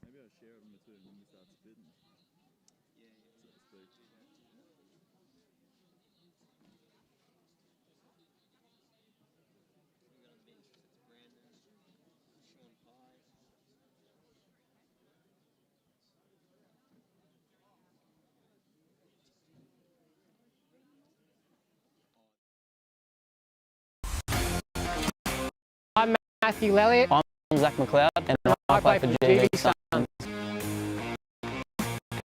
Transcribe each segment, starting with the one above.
Maybe I'll share them between when we start spitting. So to speak. I'm Matthew Lelliott. I'm Zach McLeod, and I play for GV Suns.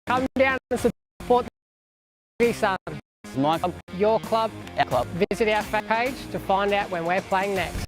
Come down and support the GV Suns. My club, Your club, our club. visit our fan page to find out when we're playing next.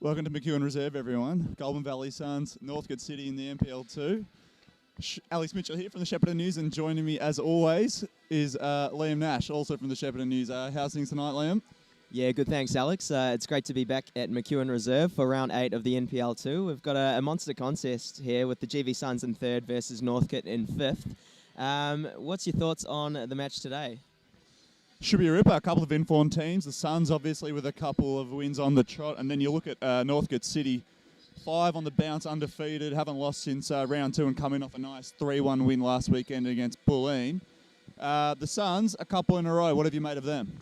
Welcome to McEwen Reserve, everyone. Goulburn Valley Suns, Northcote City in the NPL2. Alex Mitchell here from the Shepparton News, and joining me, as always, is Liam Nash, also from the Shepparton News. How's things tonight, Liam? Yeah, good, thanks, Alex. It's great to be back at McEwen Reserve for round 8 of the NPL2. We've got a monster contest here with the GV Suns in 3rd versus Northcote in 5th. What's your thoughts on the match today? Should be a ripper. A couple of informed teams. The Suns, obviously, with a couple of wins on the trot. And then you look at Northcote City, 5 on the bounce, undefeated, haven't lost since round 2 and coming off a nice 3-1 win last weekend against Bulleen. The Suns, a couple in a row. What have you made of them?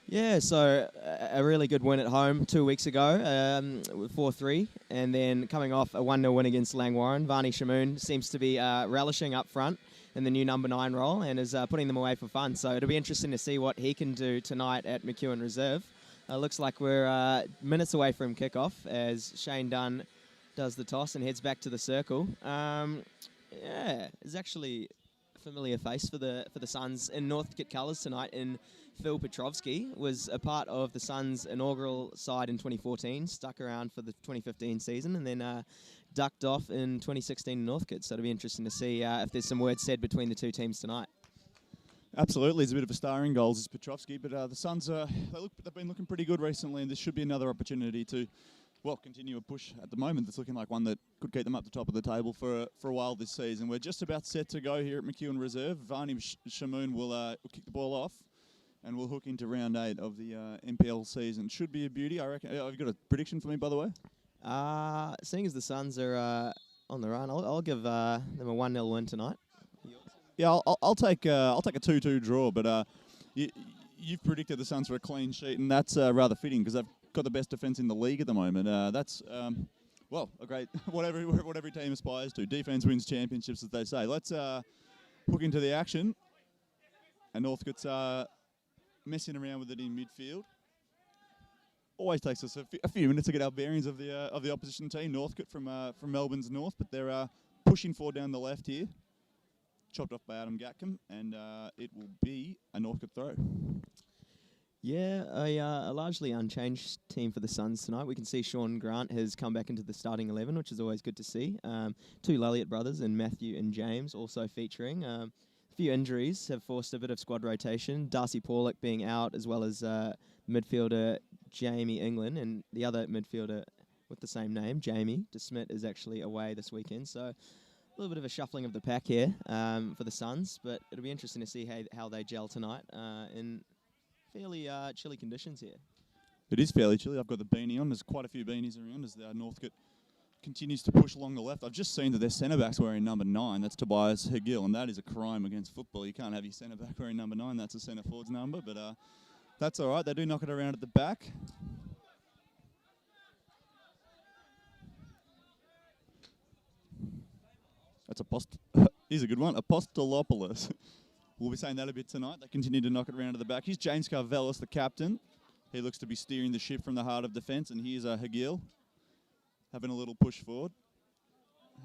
Yeah, so a really good win at home 2 weeks ago, 4-3, and then coming off a 1-0 win against Langwarrin. Varney Shamoon seems to be relishing up front in the new number 9 role and is putting them away for fun. So it'll be interesting to see what he can do tonight at McEwen Reserve. Looks like we're minutes away from kickoff as Shane Dunn does the toss and heads back to the circle. Yeah, there's actually familiar face for the Suns in Northcote colours tonight. In Phil Petrovski was a part of the Suns' inaugural side in 2014, stuck around for the 2015 season, and then ducked off in 2016 in Northcote. So it'll be interesting to see if there's some words said between the two teams tonight. Absolutely, he's a bit of a star in goals, is Petrovski, but the Suns they've been looking pretty good recently, and this should be another opportunity to, well, continue a push at the moment. That's looking like one that could keep them up the top of the table for a while this season. We're just about set to go here at McEwen Reserve. Varney Shamoon will kick the ball off, and we'll hook into round 8 of the NPL season. Should be a beauty, I reckon. Have you got a prediction for me, by the way? Seeing as the Suns are on the run, I'll give them a 1-0 win tonight. Yeah, I'll take a 2-2 draw, but you've predicted the Suns for a clean sheet, and that's rather fitting because they've got the best defence in the league at the moment. That's well, a great what every team aspires to. Defence wins championships, as they say. Let's hook into the action, and Northcote's messing around with it in midfield. Always takes us a few minutes to get our bearings of the opposition team, Northcote from Melbourne's north, but they're pushing forward down the left here. Chopped off by Adam Gatcombe, and it will be a Northcote throw. Yeah, a largely unchanged team for the Suns tonight. We can see Sean Grant has come back into the starting 11, which is always good to see. Two Lelliot brothers and Matthew and James also featuring. A few injuries have forced a bit of squad rotation. Darcy Paulick being out, as well as midfielder Jamie England, and the other midfielder with the same name, Jamie DeSmit, is actually away this weekend. So a little bit of a shuffling of the pack here for the Suns, but it'll be interesting to see how they gel tonight in fairly chilly conditions here. It is fairly chilly. I've got the beanie on. There's quite a few beanies around as Northcote continues to push along the left. I've just seen that their centre-back's wearing number 9. That's Tobias Hagil, and that is a crime against football. You can't have your centre-back wearing number 9. That's a centre-forward's number, but that's all right. They do knock it around at the back. That's here's a good one. Apostolopoulos. We'll be saying that a bit tonight. They continue to knock it around to the back. Here's James Carvelis, the captain. He looks to be steering the ship from the heart of defence. And here's Hagil having a little push forward.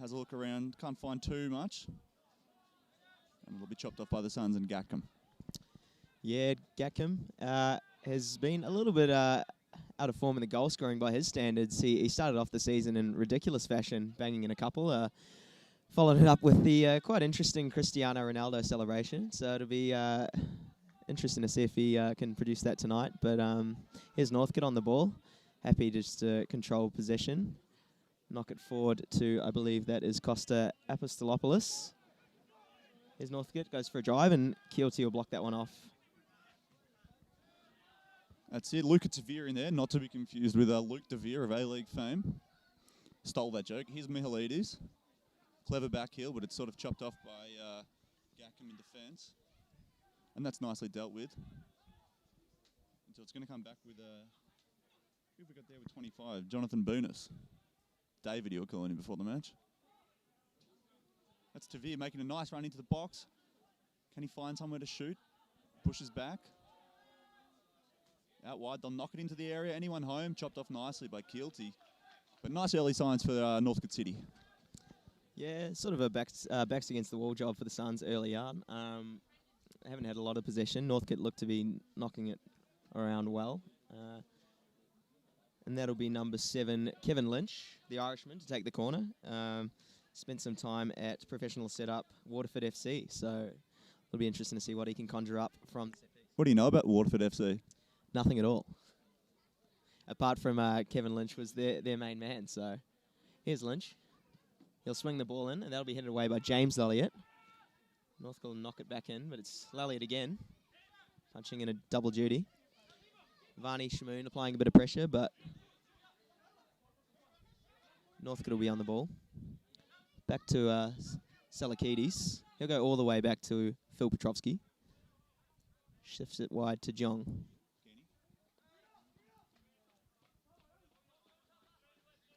Has a look around. Can't find too much. And it'll be chopped off by the Suns and Gatcombe. Yeah, Gatcombe has been a little bit out of form in the goal scoring by his standards. He started off the season in ridiculous fashion, banging in a couple. Followed it up with the quite interesting Cristiano Ronaldo celebration. So it'll be interesting to see if he can produce that tonight. But here's Northcote on the ball. Happy just to control possession. Knock it forward to, I believe that is Costa Apostolopoulos. Here's Northcote, goes for a drive, and Keelty will block that one off. That's it. Luca Tavir in there, not to be confused with Luke Tavir of A-League fame. Stole that joke. Here's Mihalides. Clever back heel, but it's sort of chopped off by Gatcombe in defence. And that's nicely dealt with. And so it's going to come back with, who have we got there with 25? Jonathan Boonis. David, you were calling him before the match. That's Tavir making a nice run into the box. Can he find somewhere to shoot? Pushes back. Out wide, they'll knock it into the area. Anyone home? Chopped off nicely by Keelty. But nice early signs for Northcote City. Yeah, sort of a backs against the wall job for the Suns early on. Haven't had a lot of possession. Northcote look to be knocking it around well. And that'll be number 7, Kevin Lynch, the Irishman, to take the corner. Spent some time at professional setup Waterford FC, so it'll be interesting to see what he can conjure up from. What do you know about Waterford FC? Nothing at all. Apart from Kevin Lynch was their main man, so here's Lynch. He'll swing the ball in, and that'll be headed away by James Lelliot. Northcote will knock it back in, but it's Lelliot again, punching in a double duty. Varney Shamoon applying a bit of pressure, but Northcote will be on the ball. Back to Salakidis. He'll go all the way back to Phil Petrovski. Shifts it wide to Jong.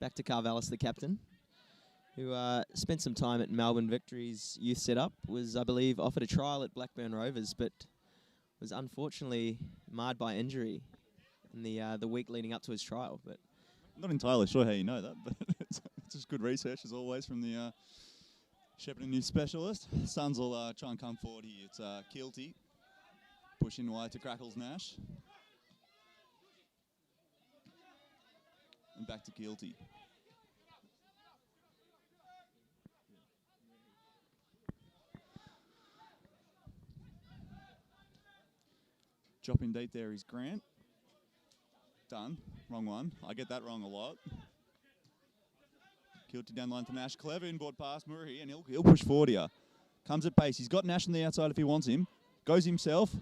Back to Carvelis, the captain, who spent some time at Melbourne Victory's youth setup, was, I believe, offered a trial at Blackburn Rovers, but was unfortunately marred by injury in the week leading up to his trial. But I'm not entirely sure how you know that, but it's just good research, as always, from the Shepparton new specialist. Suns will try and come forward here. It's Kilty. Pushing wide to Crackles Nash. And back to Kilty. Dropping deep there is Grant. Done. Wrong one. I get that wrong a lot. Kilty down the line to Nash. Clever inboard pass, Murray, and he'll push forward here. Comes at pace. He's got Nash on the outside if he wants him. Goes himself.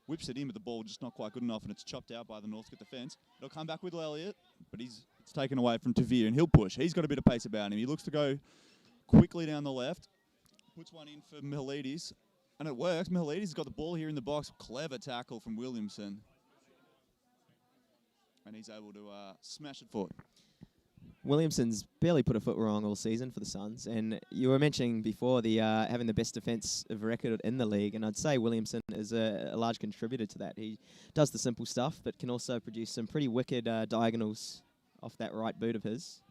Whips it in, but the ball just not quite good enough, and it's chopped out by the Northcote defence. It'll come back with Elliott, but it's taken away from Tavir, and he'll push. He's got a bit of pace about him. He looks to go quickly down the left. Puts one in for Mihalidis, and it works. Mihalidis has got the ball here in the box. Clever tackle from Williamson. And he's able to smash it forward. Williamson's barely put a foot wrong all season for the Suns, and you were mentioning before the having the best defensive record in the league, and I'd say Williamson is a large contributor to that. He does the simple stuff, but can also produce some pretty wicked diagonals off that right boot of his.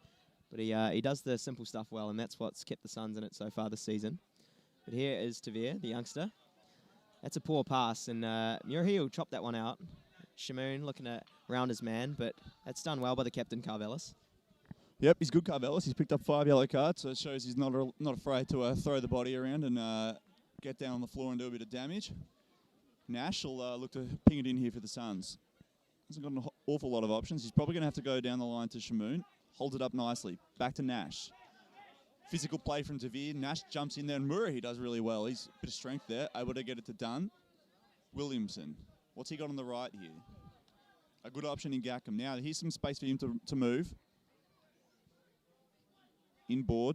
But he does the simple stuff well, and that's what's kept the Suns in it so far this season. But here is Tavir, the youngster. That's a poor pass, and Murray will chop that one out. Shamoon looking at round his man, but that's done well by the captain, Carvelis. Yep, he's good, Carvelis. He's picked up 5 yellow cards, so it shows he's not afraid to throw the body around and get down on the floor and do a bit of damage. Nash will look to ping it in here for the Suns. Hasn't got an awful lot of options. He's probably going to have to go down the line to Shamoon. Holds it up nicely. Back to Nash. Physical play from Tavir. Nash jumps in there, and Murray, he does really well. He's a bit of strength there, able to get it to Dunn. Williamson. What's he got on the right here? A good option in Gackham. Now, here's some space for him to move. Inboard.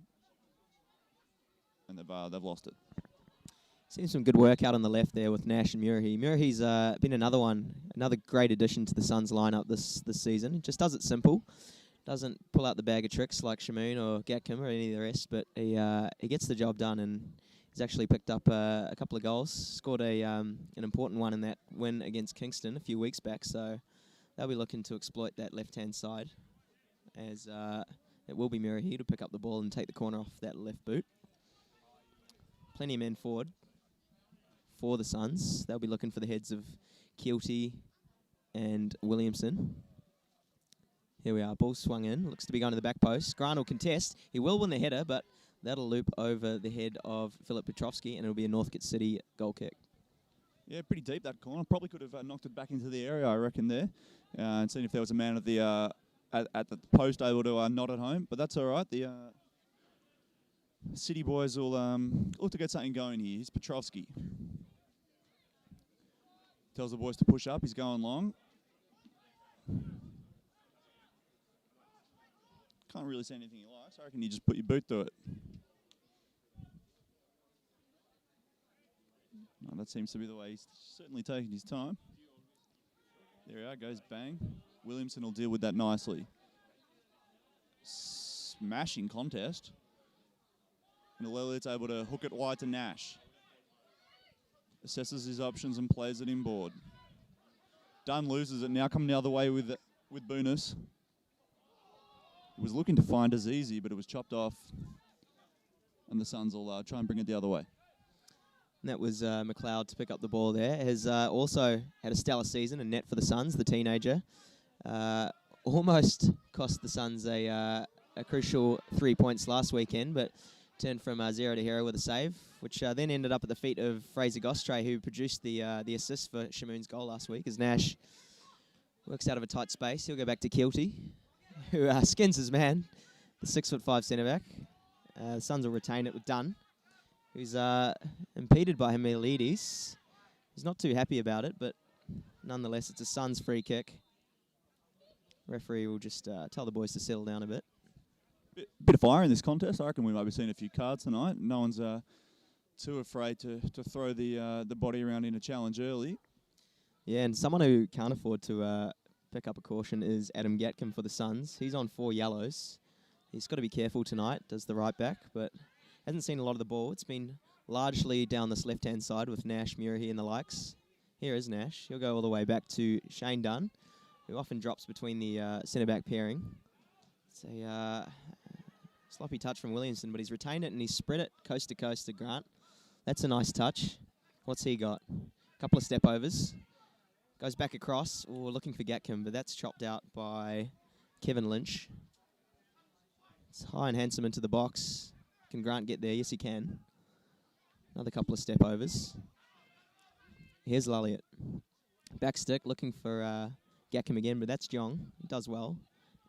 And they've lost it. Seen some good work out on the left there with Nash and Murray. Murray's been another great addition to the Suns lineup this season. He just does it simple. Doesn't pull out the bag of tricks like Shamoon or Gatcombe or any of the rest, but he gets the job done, and he's actually picked up a couple of goals. Scored an important one in that win against Kingston a few weeks back, so they'll be looking to exploit that left-hand side, as it will be Murray here to pick up the ball and take the corner off that left boot. Plenty of men forward for the Suns. They'll be looking for the heads of Kilty and Williamson. Here we are, ball swung in, looks to be going to the back post. Grant will contest, he will win the header, but that'll loop over the head of Philip Petrovsky, and it'll be a Northcote City goal kick. Yeah, pretty deep that corner. Probably could have knocked it back into the area, I reckon, there. And seen if there was a man at the at the post able to nod at home, but that's all right. The City boys will look to get something going here. Here's Petrovsky. Tells the boys to push up, he's going long. Can't really see anything he likes. I reckon you just put your boot through it. No, that seems to be the way he's certainly taking his time. There he goes, bang. Williamson will deal with that nicely. Smashing contest. And Elliott's able to hook it wide to Nash. Assesses his options and plays it inboard. Dunn loses it, now coming the other way with Boonis. He was looking to find Azizi, but it was chopped off. And the Suns will try and bring it the other way. And that was McLeod to pick up the ball there. Has also had a stellar season, a net for the Suns, the teenager. Almost cost the Suns a crucial 3 points last weekend, but turned from 0 to hero with a save, which then ended up at the feet of Fraser Gostre, who produced the assist for Shamoon's goal last week, as Nash works out of a tight space. He'll go back to Kilty, who skins his man, the 6'5" centre-back. The Suns will retain it with Dunn, who's impeded by Mihalidis. He's not too happy about it, but nonetheless, it's a Suns free kick. Referee will just tell the boys to settle down a bit. Bit of fire in this contest. I reckon we might be seeing a few cards tonight. No one's too afraid to throw the body around in a challenge early. Yeah, and someone who can't afford to pick up a caution is Adam Gatcombe for the Suns. He's on 4 yellows. He's got to be careful tonight, does the right back, but hasn't seen a lot of the ball. It's been largely down this left-hand side with Nash, Murray and the likes. Here is Nash. He'll go all the way back to Shane Dunn, who often drops between the centre-back pairing. It's a Sloppy touch from Williamson, but he's retained it and he's spread it coast to coast to Grant. That's a nice touch. What's he got? A couple of step overs. Goes back across. Oh, looking for Gatcombe, but that's chopped out by Kevin Lynch. It's high and handsome into the box. Can Grant get there? Yes, he can. Another couple of step overs. Here's Lulliot. Back stick, looking for Gatcombe again, but that's Jong. He does well.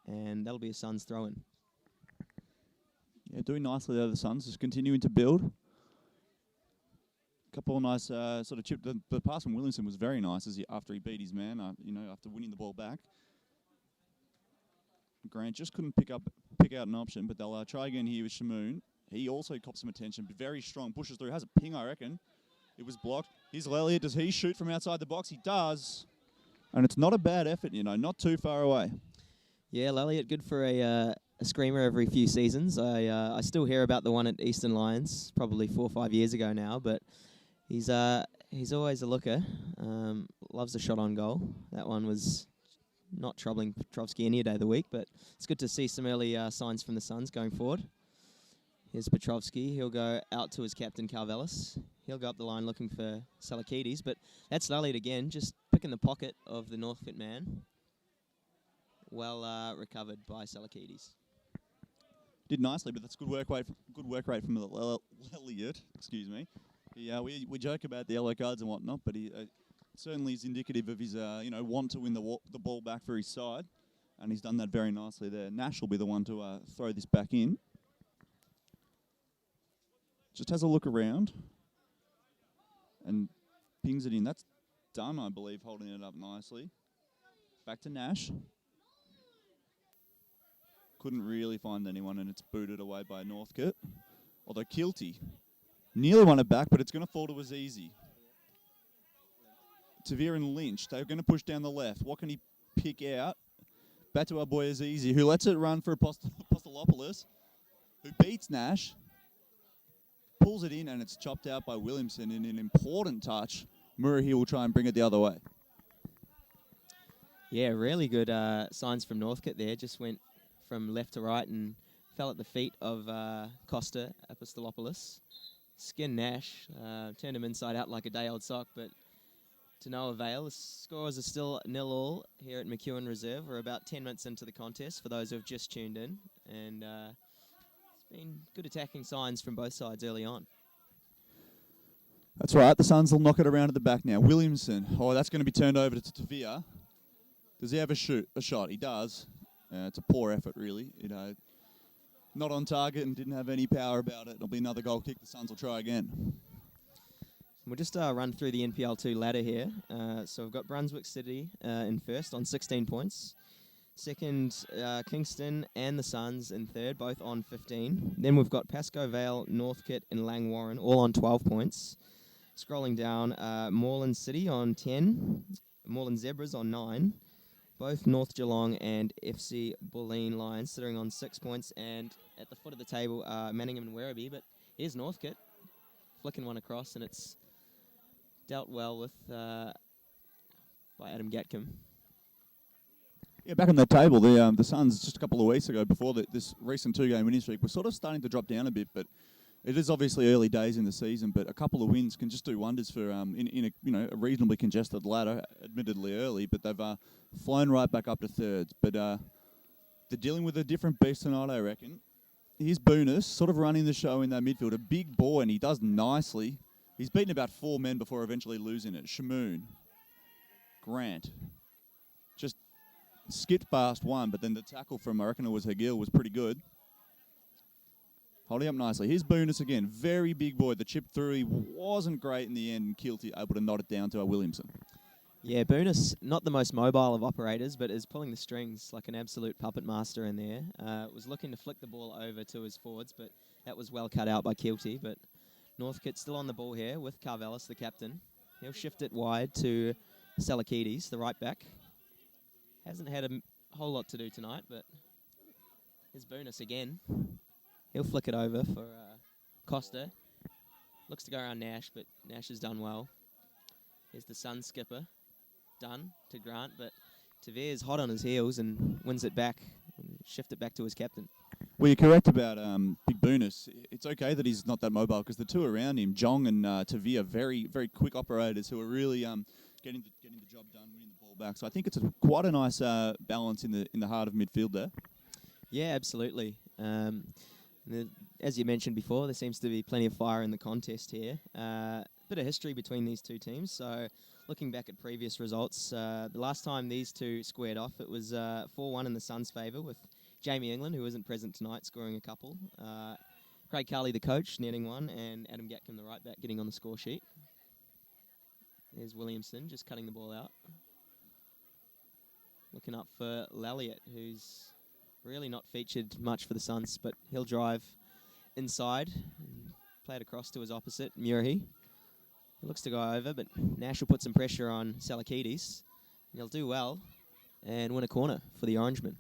And that'll be a Suns throw-in. Yeah, doing nicely there, the Suns. Just continuing to build. Couple of nice sort of chip. The pass from Williamson was very nice after he beat his man, after winning the ball back. Grant just couldn't pick out an option, but they'll try again here with Shamoon. He also cops some attention, but very strong. Pushes through, has a ping, I reckon. It was blocked. Here's Elliott. Does he shoot from outside the box? He does. And it's not a bad effort, not too far away. Yeah, Elliott, good for a screamer every few seasons. I still hear about the one at Eastern Lions, probably 4 or 5 years ago now, but he's always a looker. Loves a shot on goal. That one was not troubling Petrovsky any day of the week, but it's good to see some early signs from the Suns going forward. Here's Petrovsky. He'll go out to his captain, Carvelis. He'll go up the line looking for Salakides, but that's Elliott again, just picking the pocket of the Northcote man. Well recovered by Salakides. Did nicely, but that's good work rate from Elliott. Excuse me. We joke about the yellow cards and whatnot, but he certainly is indicative of his want to win the ball back for his side, and he's done that very nicely there. Nash will be the one to throw this back in. Just has a look around and pings it in. That's done, I believe, holding it up nicely. Back to Nash. Couldn't really find anyone, and it's booted away by Northcote. Although Kilty nearly won it back, but it's going to fall to Azizi. Tavir and Lynch, they're going to push down the left. What can he pick out? Back to our boy Azizi, who lets it run for Apostolopoulos, who beats Nash. Pulls it in, and it's chopped out by Williamson in an important touch. Murray will try and bring it the other way. Yeah, really good signs from Northcote there. Just went from left to right and fell at the feet of Costa Apostolopoulos. Skinned Nash, turned him inside out like a day-old sock, but to no avail. The scores are still 0-0 here at McEwen Reserve. We're about 10 minutes into the contest for those who have just tuned in, and it's been good attacking signs from both sides early on. That's right. The Suns will knock it around at the back now. Williamson. Oh, that's going to be turned over to Tavia. Does he have a shot? He does. It's a poor effort, really. Not on target and didn't have any power about it. It'll be another goal kick. The Suns will try again. We'll just run through the NPL2 ladder here. So we've got Brunswick City in first on 16 points. Second, Kingston and the Suns in third, both on 15. Then we've got Pascoe Vale, Northcote and Langwarrin, all on 12 points. Scrolling down, Moreland City on 10. Moreland Zebras on 9. Both North Geelong and FC Bulleen Lions sitting on 6 points. And at the foot of the table, Manningham and Werribee. But here's Northcote, flicking one across, and it's dealt well with by Adam Gatcombe. Yeah, back on that table, the Suns just a couple of weeks ago, before this recent 2-game winning streak, were sort of starting to drop down a bit. But it is obviously early days in the season. But a couple of wins can just do wonders for in a reasonably congested ladder, admittedly early. But they've flown right back up to thirds. But they're dealing with a different beast tonight, I reckon. Here's Boonis, sort of running the show in that midfield. A big boy, and he does nicely. He's beaten about 4 men before eventually losing it. Shamoon, Grant, just skipped past one, but then the tackle from, I reckon it was Hagil, was pretty good. Holding up nicely. Here's Boonis again. Very big boy. The chip through, he wasn't great in the end, and Kilty able to knot it down to our Williamson. Yeah, Boonis, not the most mobile of operators, but is pulling the strings like an absolute puppet master in there. Was looking to flick the ball over to his forwards, but that was well cut out by Kilty. But Northcote still on the ball here with Carvelis, the captain. He'll shift it wide to Salakides, the right back. Hasn't had a whole lot to do tonight, but here's Boonis again. He'll flick it over for Costa. Looks to go around Nash, but Nash has done well. Here's the Sun skipper. Done to Grant, but Tavere's hot on his heels and wins it back and shift it back to his captain. Well, you're correct about Big Boonus. It's okay that he's not that mobile because the two around him, Jong and Tavi, are very, very quick operators who are really getting the job done, winning the ball back. So I think it's quite a nice balance in the heart of midfield there. Yeah, absolutely. As you mentioned before, there seems to be plenty of fire in the contest here. Bit of history between these two teams. So looking back at previous results, the last time these two squared off, it was 4-1 in the Suns' favour with Jamie England, who isn't present tonight, scoring a couple. Craig Carley, the coach, netting one, and Adam Gatcombe, the right back, getting on the score sheet. There's Williamson just cutting the ball out. Looking up for Laliot, who's really not featured much for the Suns, but he'll drive inside and play it across to his opposite, Murray. He looks to go over, but Nash will put some pressure on Salakides. He'll do well and win a corner for the Orangemen.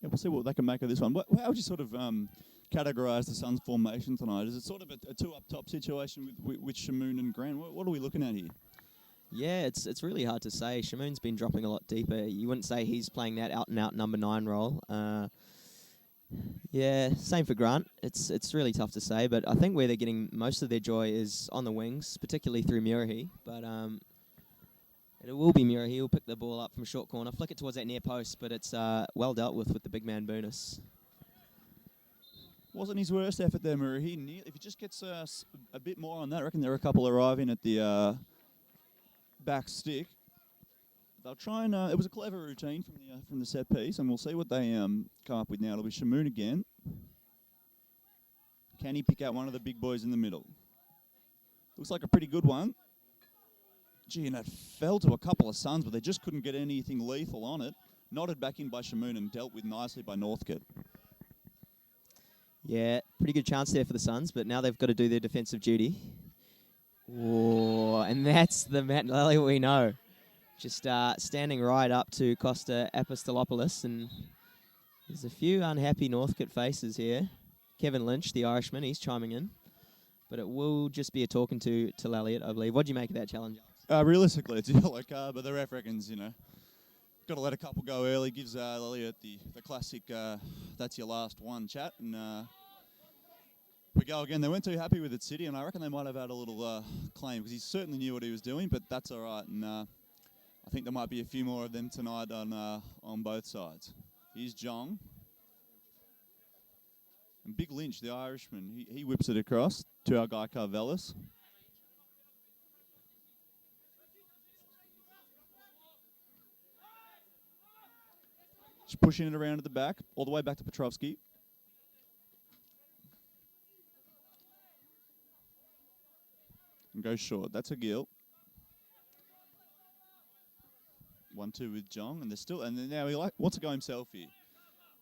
Yeah, we'll see what they can make of this one. How would you sort of categorise the Suns' formation tonight? Is it sort of a two-up-top situation with Shamoon and Grant? What are we looking at here? Yeah, it's really hard to say. Shamoon's been dropping a lot deeper. You wouldn't say he's playing that out-and-out number 9 role. Yeah, same for Grant. It's really tough to say, but I think where they're getting most of their joy is on the wings, particularly through Murray. But it will be Murray. He'll pick the ball up from a short corner, flick it towards that near post, but it's well dealt with the big man bonus. Wasn't his worst effort there, Murray. If he just gets a bit more on that, I reckon there are a couple arriving at the back stick. They'll try and it was a clever routine from the set piece, and we'll see what they come up with now. It'll be Shamoon again. Can he pick out one of the big boys in the middle? Looks like a pretty good one. Gee, and it fell to a couple of Suns, but they just couldn't get anything lethal on it. Knotted back in by Shamoon and dealt with nicely by Northcote. Yeah, pretty good chance there for the Suns, but now they've got to do their defensive duty. Oh, and that's the Matt Lally we know. Just standing right up to Costa Apostolopoulos, and there's a few unhappy Northcote faces here. Kevin Lynch, the Irishman, he's chiming in, but it will just be a talking to Laliot, I believe. What do you make of that challenge? Realistically, it's a yellow card, but the ref reckons, got to let a couple go early. Gives Laliot the classic, that's your last one chat, and we go again. They weren't too happy with it, City, and I reckon they might have had a little claim because he certainly knew what he was doing, but that's all right, and I think there might be a few more of them tonight on both sides. Here's Jong. And Big Lynch, the Irishman, he whips it across to our guy Carvelis. Just pushing it around to the back, all the way back to Petrovsky. And goes short. That's a gill. 1-2 with Jong, and now he wants to go himself here.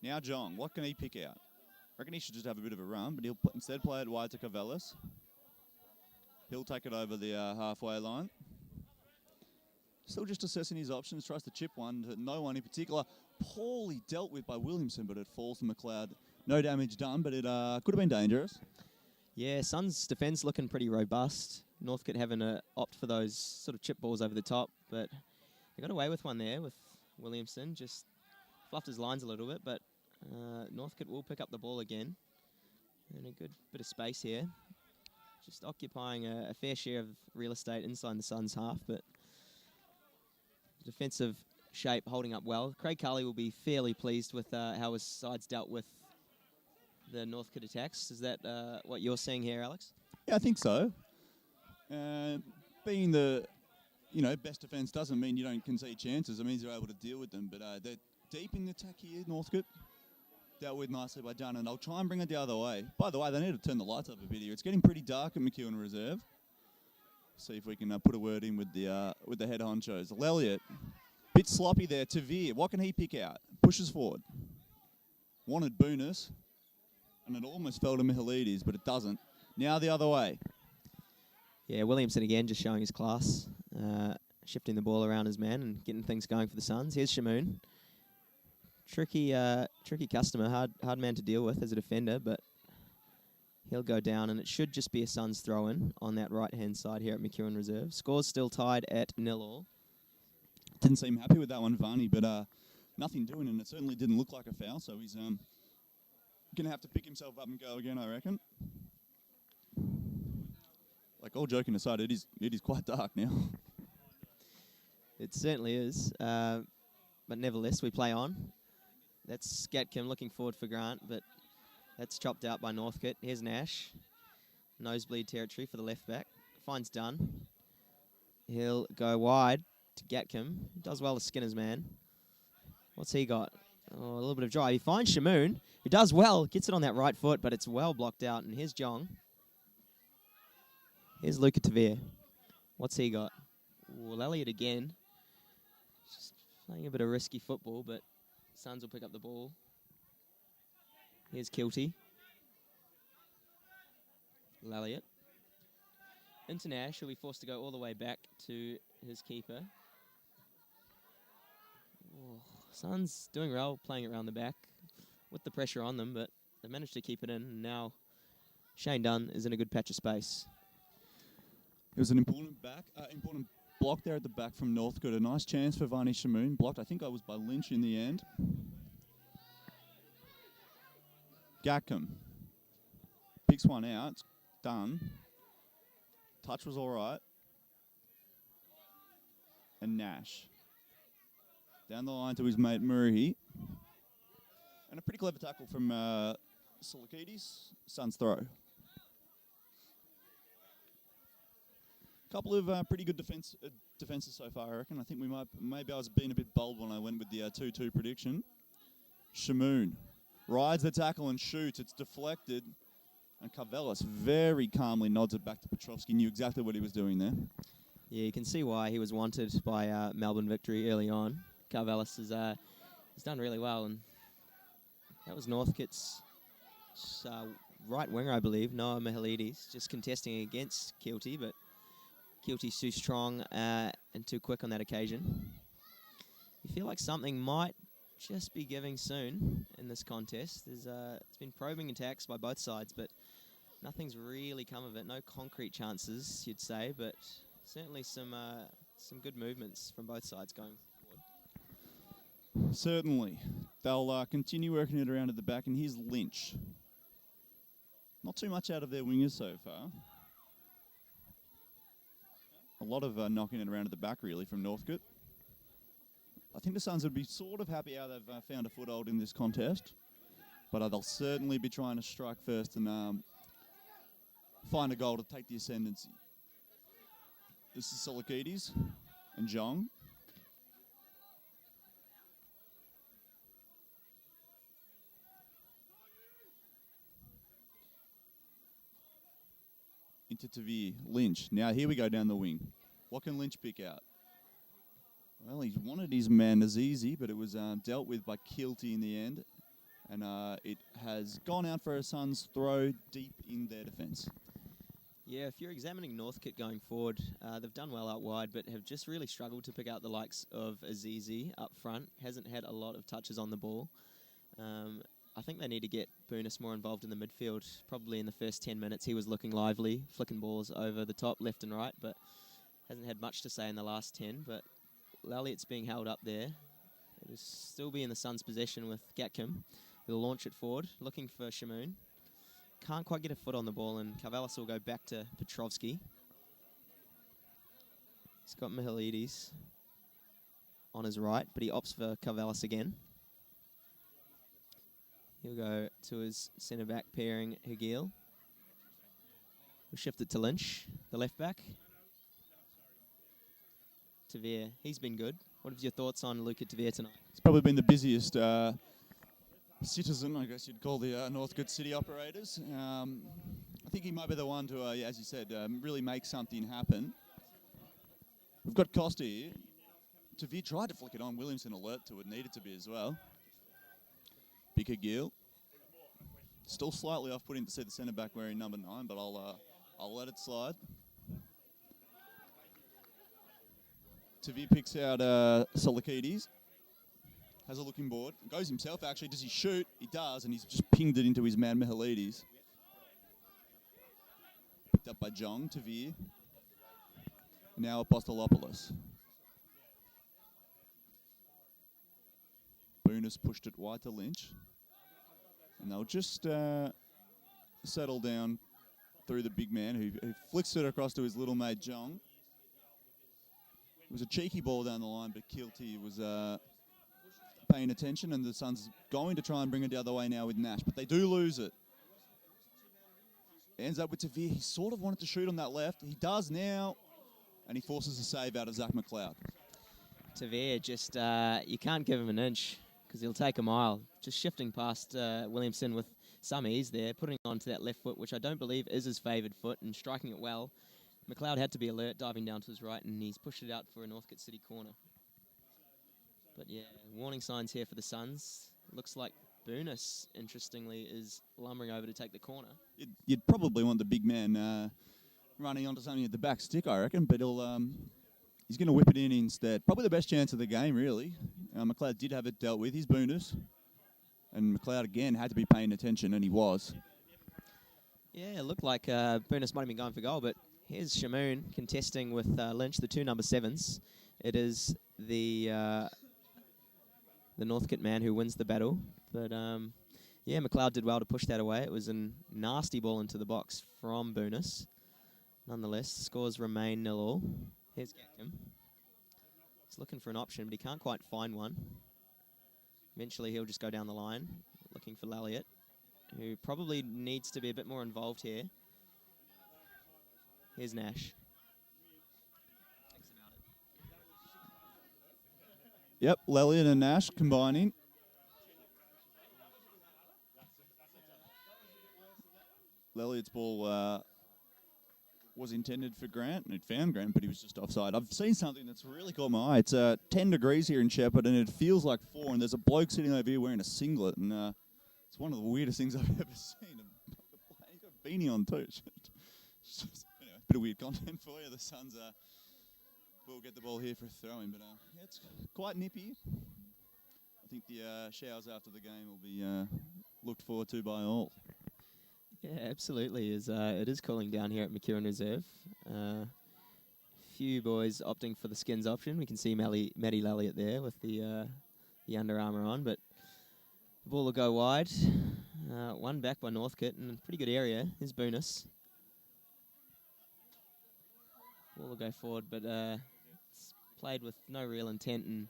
Now Jong, what can he pick out? I reckon he should just have a bit of a run, but he'll instead play it wide to Carvelis. He'll take it over the halfway line. Still just assessing his options, tries to chip one to no one in particular. Poorly dealt with by Williamson, but it falls to McLeod. No damage done, but it could have been dangerous. Yeah, Suns' defence looking pretty robust. Northcote having to opt for those sort of chip balls over the top, but they got away with one there with Williamson. Just fluffed his lines a little bit, but Northcote will pick up the ball again. And a good bit of space here. Just occupying a fair share of real estate inside the Suns' half, but defensive shape holding up well. Craig Carley will be fairly pleased with how his side's dealt with the Northcote attacks. Is that what you're seeing here, Alex? Yeah, I think so. Being the best defence doesn't mean you don't concede chances. It means you're able to deal with them. But they're deep in the attack here, Northcote. Dealt with nicely by Dunn, and I'll try and bring it the other way. By the way, they need to turn the lights up a bit here. It's getting pretty dark at McEwen Reserve. See if we can put a word in with the head honchos. Laliot, bit sloppy there. Tavir, what can he pick out? Pushes forward. Wanted Boonus, and it almost fell to Mihalides, but it doesn't. Now the other way. Yeah, Williamson again just showing his class, shifting the ball around his man and getting things going for the Suns. Here's Shamoon. Tricky customer, hard man to deal with as a defender, but he'll go down, and it should just be a Suns throw-in on that right-hand side here at McEwen Reserve. Score's still tied at 0-0. Didn't seem happy with that one, Varney, but nothing doing, and it certainly didn't look like a foul. So he's going to have to pick himself up and go again, I reckon. Like, all joking aside, it is quite dark now. It certainly is. But nevertheless, we play on. That's Gatcombe looking forward for Grant, but that's chopped out by Northcote. Here's Nash. Nosebleed territory for the left back. Finds Dunn. He'll go wide to Gatcombe. Does well to Skinner's man. What's he got? Oh, a little bit of drive. He finds Shamoon, who does well. Gets it on that right foot, but it's well blocked out. And here's Jong. Here's Luca Tavir. What's he got? Well, Elliott again. Just playing a bit of risky football, but Suns will pick up the ball. Here's Kilty. Elliott. Internash will be forced to go all the way back to his keeper. Oh, Suns doing well, playing around the back with the pressure on them, but they managed to keep it in. And now Shane Dunn is in a good patch of space. It was an important block there at the back from Northcote. A nice chance for Varney Shamoon. Blocked, I think I was by Lynch in the end. Gatcombe picks one out. It's done. Touch was all right. And Nash. Down the line to his mate Murray. And a pretty clever tackle from Silikides. Suns throw. Couple of pretty good defenses so far, I reckon. I think maybe I was being a bit bold when I went with the 2-2 prediction. Shamoon rides the tackle and shoots. It's deflected. And Carvelis very calmly nods it back to Petrovski. Knew exactly what he was doing there. Yeah, you can see why he was wanted by Melbourne Victory early on. Carvelis has done really well. And that was Northcote's right winger, I believe, Noah Mihalides, just contesting against Kilty, but Kilty's too strong and too quick on that occasion. You feel like something might just be giving soon in this contest. It's been probing attacks by both sides, but nothing's really come of it. No concrete chances, you'd say, but certainly some good movements from both sides going forward. Certainly. They'll continue working it around at the back, and here's Lynch. Not too much out of their wingers so far. A lot of knocking it around at the back, really, from Northcote. I think the Suns would be sort of happy how they've found a foothold in this contest. But they'll certainly be trying to strike first and find a goal to take the ascendancy. This is Silikides and Jong. Into Tavir, Lynch. Now here we go down the wing. What can Lynch pick out? Well, he wanted his man Azizi, but it was dealt with by Kilty in the end. And it has gone out for a Suns throw deep in their defence. Yeah, if you're examining Northcote going forward, they've done well out wide, but have just really struggled to pick out the likes of Azizi up front. Hasn't had a lot of touches on the ball. I think they need to get Boonis more involved in the midfield. Probably in the first 10 minutes, he was looking lively, flicking balls over the top, left and right, but hasn't had much to say in the last 10. But Elliott's being held up there. It'll still be in the Suns' possession with Gatcombe. He'll launch it forward, looking for Shamoon. Can't quite get a foot on the ball, and Carvelis will go back to Petrovski. He's got Mihalides on his right, but he opts for Carvelis again. He'll go to his centre-back pairing, Hagil. We'll shift it to Lynch, the left-back. Tavir, he's been good. What are your thoughts on Luca Tavir tonight? It's probably been the busiest citizen, I guess you'd call the Northcote City operators. I think he might be the one to, as you said, really make something happen. We've got Costa here. Tavir tried to flick it on. Williamson alert to it. Needed to be as well. Big Gill. Still slightly off-putting to see the centre-back wearing number 9, but I'll let it slide. Tavir picks out Silikides. Has a looking board. Goes himself, actually. Does he shoot? He does, and he's just pinged it into his man, Mihalides. Picked up by Jong, Tavir. Now Apostolopoulos. Boonus pushed it wide to Lynch. And they'll just settle down through the big man who flicks it across to his little mate, Jong. It was a cheeky ball down the line, but Kilty was paying attention, and the Suns going to try and bring it the other way now with Nash, but they do lose it. Ends up with Tavir. He sort of wanted to shoot on that left. He does now, and he forces a save out of Zach McLeod. Tavir just, you can't give him an inch because he'll take a mile. Just shifting past Williamson with some ease there, putting it onto that left foot, which I don't believe is his favoured foot, and striking it well. McLeod had to be alert, diving down to his right, and he's pushed it out for a Northcote City corner. But yeah, warning signs here for the Suns. Looks like Boonus, interestingly, is lumbering over to take the corner. You'd probably want the big man running onto something at the back stick, I reckon, but he's going to whip it in instead. Probably the best chance of the game, really. McLeod did have it dealt with, his Boonus. And McLeod, again, had to be paying attention, and he was. Yeah, it looked like Boonus might have been going for goal, but here's Shamoon contesting with Lynch, the two number 7s. It is the Northcote man who wins the battle. But, yeah, McLeod did well to push that away. It was a nasty ball into the box from Boonus. Nonetheless, scores remain 0-0. Here's Gatcombe. He's looking for an option, but he can't quite find one. Eventually, he'll just go down the line, looking for Laliot, who probably needs to be a bit more involved here. Here's Nash. Yep, Laliot and Nash combining. Laliot's ball was intended for Grant, and it found Grant, but he was just offside. I've seen something that's really caught my eye. It's 10 degrees here in Shepparton, and it feels like 4, and there's a bloke sitting over here wearing a singlet, and it's one of the weirdest things I've ever seen. He's got a beanie on too. Anyway, bit of weird content for you. The Suns will get the ball here for a throw-in, but yeah, it's quite nippy. I think the showers after the game will be looked forward to by all. Yeah, absolutely. It is cooling down here at McEwen Reserve. Few boys opting for the skins option. We can see Matty Laliot there with the Under Armour on, but the ball will go wide. One back by Northcote in a pretty good area. Here's Boonus. Ball will go forward, but it's played with no real intent, and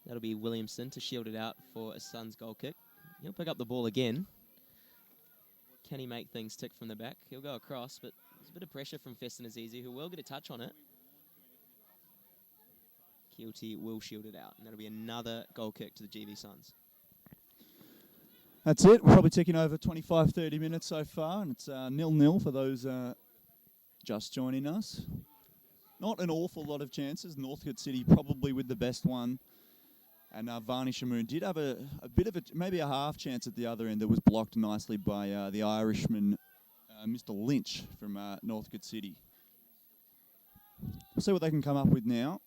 that'll be Williamson to shield it out for a Suns goal kick. He'll pick up the ball again. Can he make things tick from the back? He'll go across, but there's a bit of pressure from Feston Azizi, who will get a touch on it. Kilty will shield it out, and that'll be another goal kick to the GV Suns. That's it. We're probably ticking over 25, 30 minutes so far, and it's 0-0 for those just joining us. Not an awful lot of chances. Northcote City probably with the best one. And Varney Shamoon did have a bit of maybe a half chance at the other end that was blocked nicely by the Irishman, Mr. Lynch from Northcote City. We'll see what they can come up with now.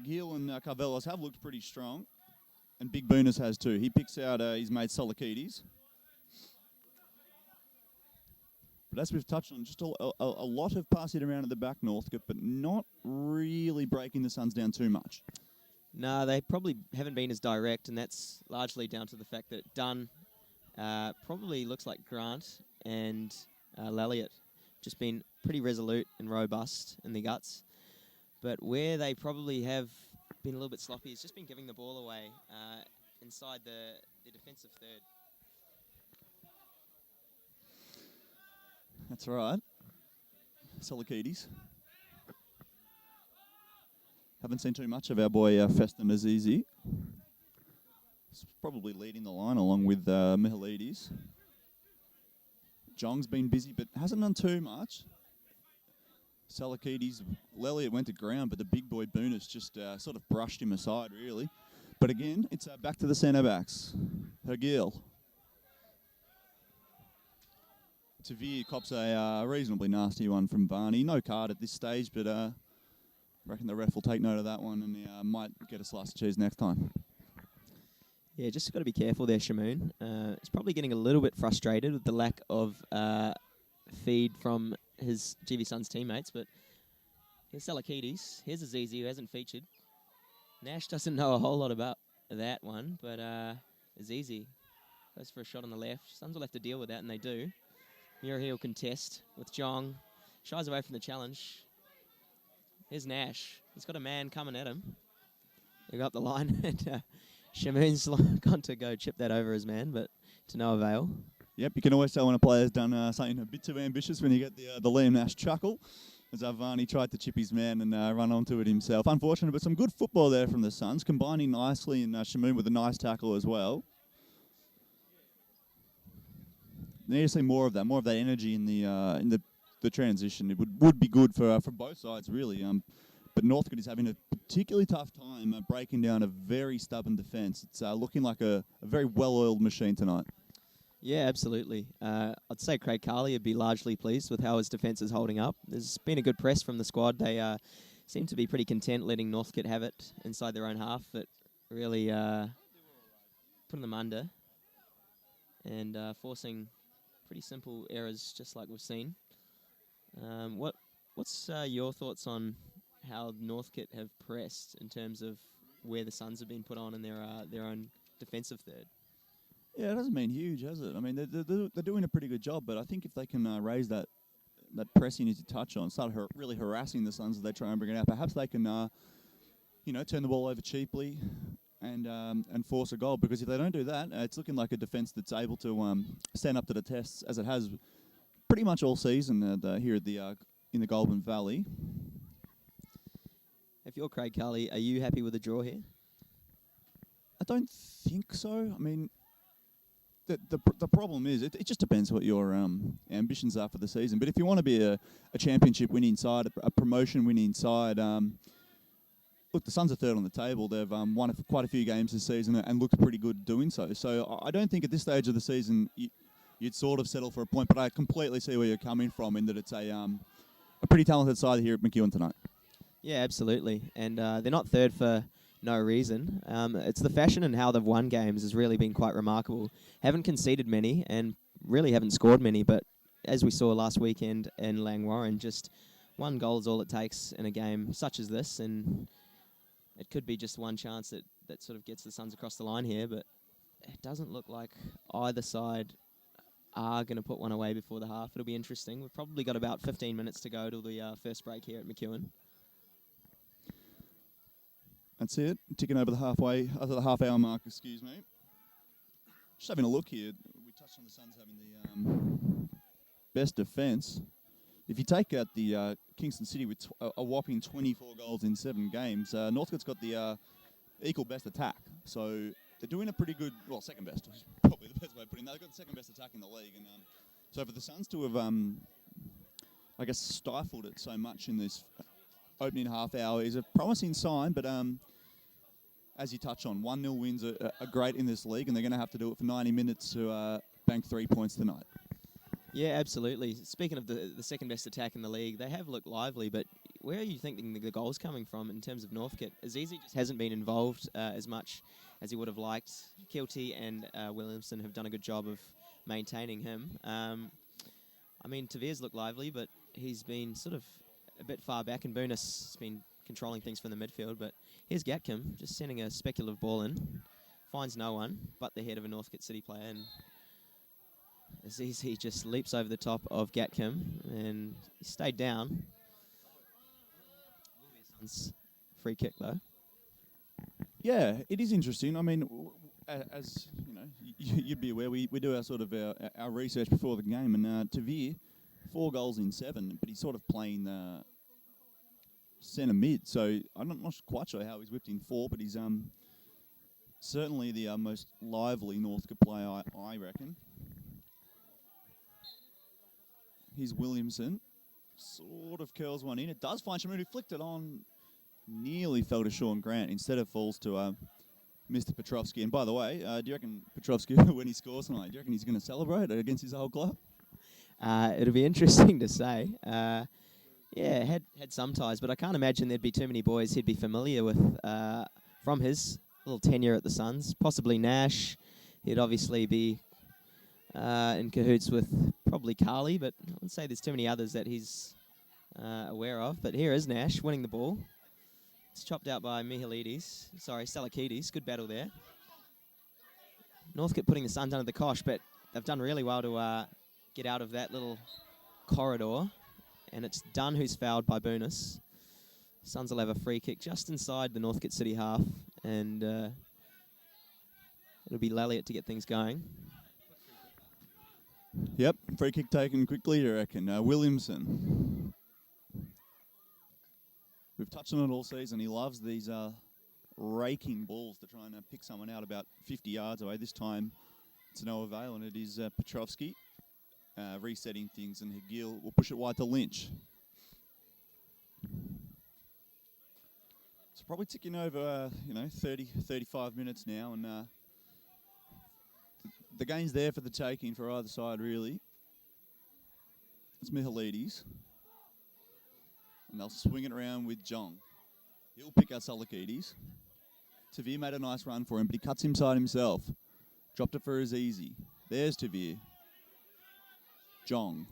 Gill and Carvelos have looked pretty strong, and Big Boonus has too. He picks out his mate Solikides. But as we've touched on, just a lot of passing around at the back, Northcote, but not really breaking the Suns down too much. No, they probably haven't been as direct, and that's largely down to the fact that Dunn probably looks like Grant and Laliot just been pretty resolute and robust in the guts. But where they probably have been a little bit sloppy is just been giving the ball away inside the defensive third. That's right. Solikides. Haven't seen too much of our boy Feston Azizi. He's probably leading the line along with Mihalides. Jong's been busy but hasn't done too much. Solikides, Laliot went to ground, but the big boy Boonus just sort of brushed him aside, really. But again, it's back to the centre backs. Hergil. Tavir cops a reasonably nasty one from Varney. No card at this stage, but I reckon the ref will take note of that one and might get a slice of cheese next time. Yeah, just got to be careful there, Shamoon. He's probably getting a little bit frustrated with the lack of feed from his GV Suns teammates, but here's Salakides. Here's Azizi, who hasn't featured. Nash doesn't know a whole lot about that one, but it's easy. Goes for a shot on the left. Suns will have to deal with that, and they do. Murray will contest with Jong. Shies away from the challenge. Here's Nash. He's got a man coming at him. They go up the line, and Shamoon's gone to go chip that over his man, but to no avail. Yep, you can always tell when a player's done something a bit too ambitious when you get the Liam Nash chuckle, as Varney tried to chip his man and run onto it himself. Unfortunate, but some good football there from the Suns, combining nicely, and Shamoon with a nice tackle as well. Need to see more of that energy in the transition. It would be good for both sides, really. But Northcote is having a particularly tough time breaking down a very stubborn defence. It's looking like a very well-oiled machine tonight. Yeah, absolutely. I'd say Craig Carley would be largely pleased with how his defence is holding up. There's been a good press from the squad. They seem to be pretty content letting Northcote have it inside their own half. It really putting them under and forcing pretty simple errors, just like we've seen. What's your thoughts on how Northcote have pressed in terms of where the Suns have been put on in their own defensive third? Yeah, it hasn't been huge, has it? I mean, they're doing a pretty good job, but I think if they can raise that pressing you need to touch on, start really harassing the Suns as they try and bring it out, perhaps they can, turn the ball over cheaply and force a goal. Because if they don't do that, it's looking like a defence that's able to stand up to the tests as it has pretty much all season here at in the Goulburn Valley. If you're Craig Carley, are you happy with the draw here? I don't think so. I mean, the problem is it just depends what your ambitions are for the season. But if you want to be a championship winning side, a promotion winning side, look, the Suns are third on the table. They've won quite a few games this season and looked pretty good doing so. So I don't think at this stage of the season you'd sort of settle for a point. But I completely see where you're coming from in that it's a pretty talented side here at McEwen tonight. Yeah, absolutely. And they're not third for no reason. It's the fashion and how they've won games has really been quite remarkable. Haven't conceded many and really haven't scored many, but as we saw last weekend in Langwarrin, just one goal is all it takes in a game such as this, and it could be just one chance that sort of gets the Suns across the line here, but it doesn't look like either side are going to put one away before the half. It'll be interesting. We've probably got about 15 minutes to go till the first break here at McEwen. That's it. Ticking over the half hour mark, excuse me. Just having a look here. We touched on the Suns having the best defence. If you take out the Kingston City with a whopping 24 goals in 7 games, Northcote's got the equal best attack. So they're doing a pretty good, well, second best, is probably the best way of putting that. They've got the second best attack in the league. And so for the Suns to have, stifled it so much in this opening half hour is a promising sign, but as you touch on, 1-0 wins are great in this league, and they're going to have to do it for 90 minutes to bank 3 points tonight. Yeah, absolutely. Speaking of the second best attack in the league, they have looked lively, but where are you thinking the goal's coming from in terms of Northcote? Azizi just hasn't been involved as much as he would have liked. Kilty and Williamson have done a good job of maintaining him. Tavere's looked lively, but he's been sort of a bit far back, and Boonis has been controlling things from the midfield. But here's Gatcombe just sending a speculative ball in, finds no one but the head of a Northcote City player, and Azizi just leaps over the top of Gatcombe and he stayed down. Free kick though. Yeah, it is interesting. I mean, as you know, you'd be aware, we do our sort of our research before the game, and Tavere, 4 goals in 7, but he's sort of playing centre mid. So I'm not quite sure how he's whipped in 4, but he's certainly the most lively Northcote player, I reckon. Here's Williamson, sort of curls one in. It does find Shamoon, who flicked it on, nearly fell to Sean Grant. Instead it falls to Mr. Petrovsky. And by the way, do you reckon Petrovsky, when he scores tonight, do you reckon he's going to celebrate against his old club? It'll be interesting to say. Had some ties, but I can't imagine there'd be too many boys he'd be familiar with from his little tenure at the Suns. Possibly Nash. He'd obviously be in cahoots with probably Carley, but I wouldn't say there's too many others that he's aware of. But here is Nash winning the ball. It's chopped out by Salakidis. Good battle there. Northcote putting the Suns under the cosh, but they've done really well to get out of that little corridor. And it's Dunn who's fouled by Boonis. Suns will have a free kick just inside the Northcote City half, and it'll be Lelliot to get things going. Yep, free kick taken quickly, I reckon. Williamson. We've touched on it all season. He loves these raking balls to try and pick someone out about 50 yards away. This time, it's no avail, and it is Petrovsky resetting things, and Hagil will push it wide to Lynch. It's probably ticking over, 30, 35 minutes now, and the game's there for the taking for either side, really. It's Michaelides. And they'll swing it around with Jong. He'll pick out Salakidis. Tavir made a nice run for him, but he cuts inside himself. Dropped it for Azizi. There's Tavir. Jong.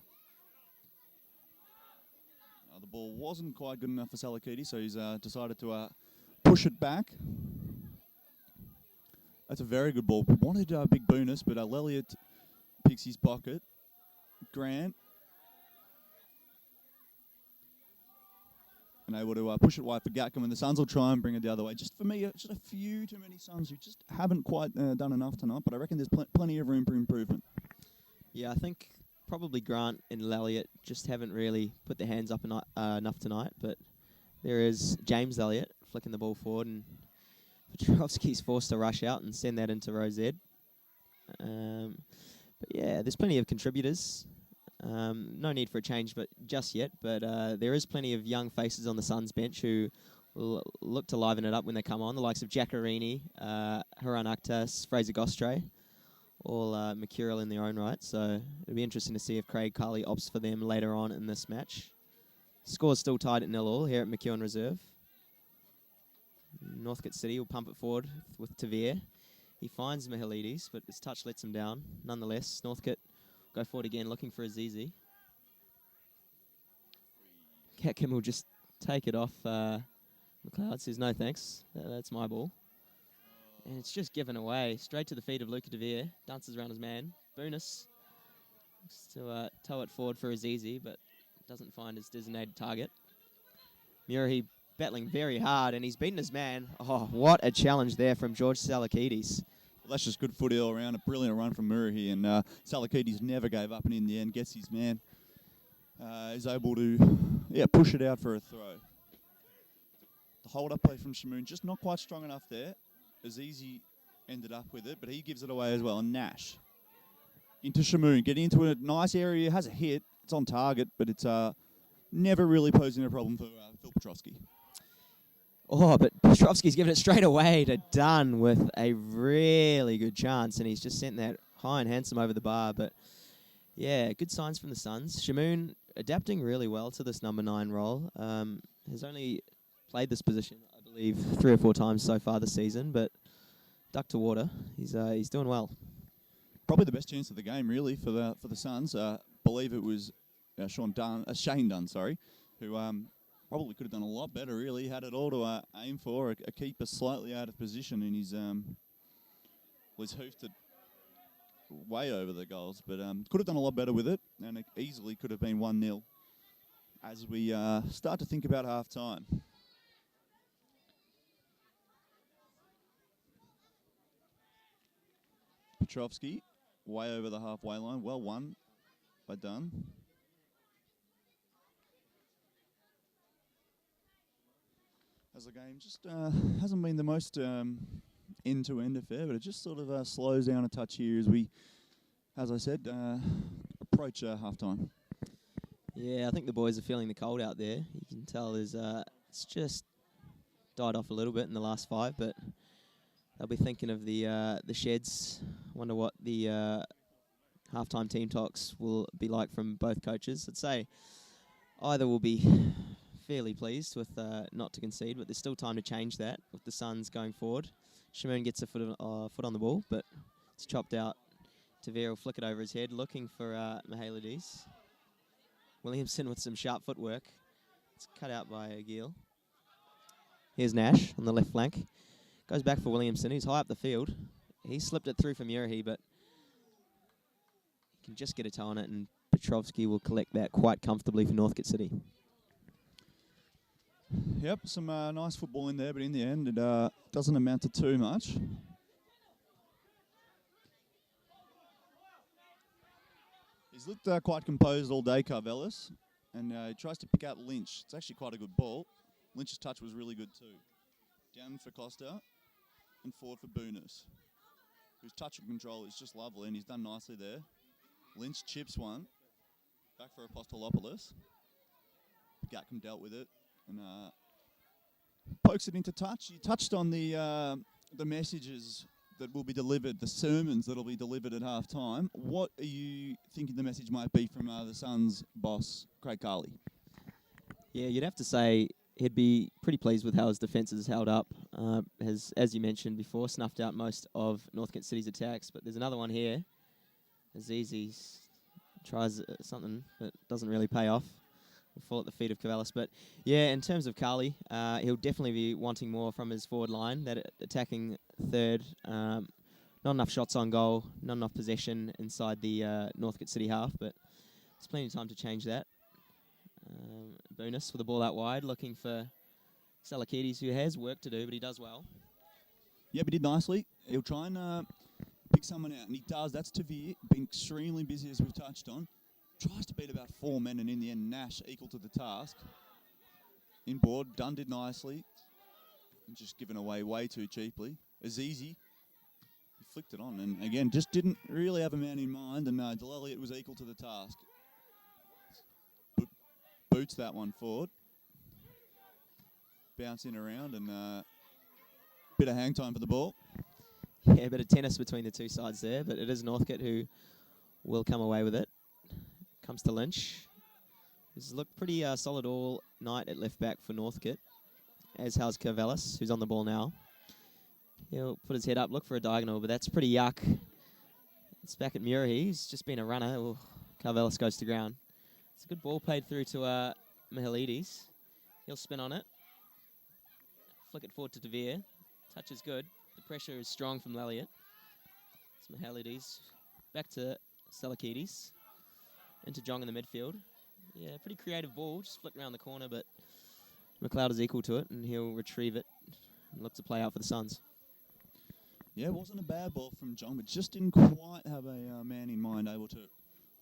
The ball wasn't quite good enough for Salakidis, so he's decided to push it back. That's a very good ball. Wanted a big bonus, but Lelliot picks his pocket. Grant. And able to push it wide for Gatcombe, and the Suns will try and bring it the other way. Just for me, just a few too many Suns who just haven't quite done enough tonight, but I reckon there's plenty of room for improvement. Yeah, I think probably Grant and Lelliot just haven't really put their hands up enough tonight, but there is James Elliott flicking the ball forward, and Petrovsky's forced to rush out and send that into Rosed. But yeah, there's plenty of contributors. No need for a change just yet, but there is plenty of young faces on the Suns bench who will look to liven it up when they come on. The likes of Jackarini, Haran Akhtas, Fraser Gostre, all mercurial in their own right. So it'll be interesting to see if Craig Carley opts for them later on in this match. Score's still tied at 0-0 here at McEwen Reserve. Northcote City will pump it forward with Tavir. He finds Michaelides, but his touch lets him down. Nonetheless, Northcote go forward again, looking for Azizi. Gatcombe will just take it off. McLeod says, no thanks, that's my ball. And it's just given away, straight to the feet of Luca Tavir. Dances around his man. Boonis looks to tow it forward for Azizi, but doesn't find his designated target. Murahi battling very hard, and he's beaten his man. Oh, what a challenge there from George Salakidis. Well, that's just good footy all around. A brilliant run from Murahi, and Salakidis never gave up, and in the end gets his man. Is able to push it out for a throw. The hold-up play from Shamoon, just not quite strong enough there. Azizi ended up with it, but he gives it away as well. And Nash into Shamoon, getting into a nice area, has a hit. It's on target, but it's never really posing a problem for Phil Petrovsky. Oh, but Petrovsky's given it straight away to Dunn with a really good chance, and he's just sent that high and handsome over the bar. But yeah, good signs from the Suns. Shamoon adapting really well to this number 9 role. Has only played this position, I believe, 3 or 4 times so far this season, but duck to water. He's doing well. Probably the best chance of the game, really, for the Suns. Believe it was Shane Dunn, who probably could have done a lot better, really. He had it all to aim for. A keeper slightly out of position, and he's hoofed it way over the goals, but could have done a lot better with it, and it easily could have been 1-0 as we start to think about half-time. Petrovsky, way over the halfway line. Well won by Dunn. As the game just hasn't been the most end-to-end affair, but it just sort of slows down a touch here as we, as I said, approach half-time. Yeah, I think the boys are feeling the cold out there. You can tell there's it's just died off a little bit in the last 5, but they'll be thinking of the sheds. Wonder what the half-time team talks will be like from both coaches. I'd say either will be fairly pleased with not to concede, but there's still time to change that with the Suns going forward. Shamoon gets a foot on the ball, but it's chopped out. Tavir will flick it over his head, looking for Michaelides. Williamson with some sharp footwork. It's cut out by Agil. Here's Nash on the left flank. Goes back for Williamson. He's high up the field. He slipped it through for Murray, but he can just get a toe on it, and Petrovsky will collect that quite comfortably for Northcote City. Yep, some nice football in there, but in the end, it doesn't amount to too much. He's looked quite composed all day, Carvelis, and he tries to pick out Lynch. It's actually quite a good ball. Lynch's touch was really good too. Down for Costa and forward for Boonus, whose touch and control is just lovely, and he's done nicely there. Lynch chips one. Back for Apostolopoulos. Gatcombe dealt with it and pokes it into touch. You touched on the messages that will be delivered, the sermons that will be delivered at half time. What are you thinking the message might be from the Suns boss, Craig Carley? Yeah, you'd have to say he'd be pretty pleased with how his defence has held up. Has, as you mentioned before, snuffed out most of Northcote City's attacks, but there's another one here. Azizi tries something that doesn't really pay off. Will fall at the feet of Cavalis. But yeah, in terms of Carley, he'll definitely be wanting more from his forward line. That attacking third, not enough shots on goal, not enough possession inside the Northcote City half, but there's plenty of time to change that. Bonus with the ball out wide, looking for Salakides, who has work to do, but he does well. Yeah, but he did nicely. He'll try and pick someone out, and he does. That's Tavir, been extremely busy, as we've touched on. Tries to beat about 4 men, and in the end, Nash equal to the task. Inboard, Dunn did nicely, and just given away way too cheaply. Azizi, he flicked it on, and again, just didn't really have a man in mind, and Del Elliott was equal to the task. Boots that one forward. Bouncing around, and bit of hang time for the ball. Yeah, a bit of tennis between the two sides there, but it is Northcote who will come away with it. Comes to Lynch. He's looked pretty solid all night at left back for Northcote, as has Carvelis, who's on the ball now. He'll put his head up, look for a diagonal, but that's pretty yuck. It's back at Murray. He's just been a runner. Oh, Carvelis goes to ground. It's a good ball played through to Mihalides. He'll spin on it. Flick it forward to Devere. Touch is good. The pressure is strong from Lelliot. It's Mihalides. Back to Salakides. Into Jong in the midfield. Yeah, pretty creative ball. Just flicked around the corner, but McLeod is equal to it, and he'll retrieve it and look to play out for the Suns. Yeah, it wasn't a bad ball from Jong, but just didn't quite have a man in mind able to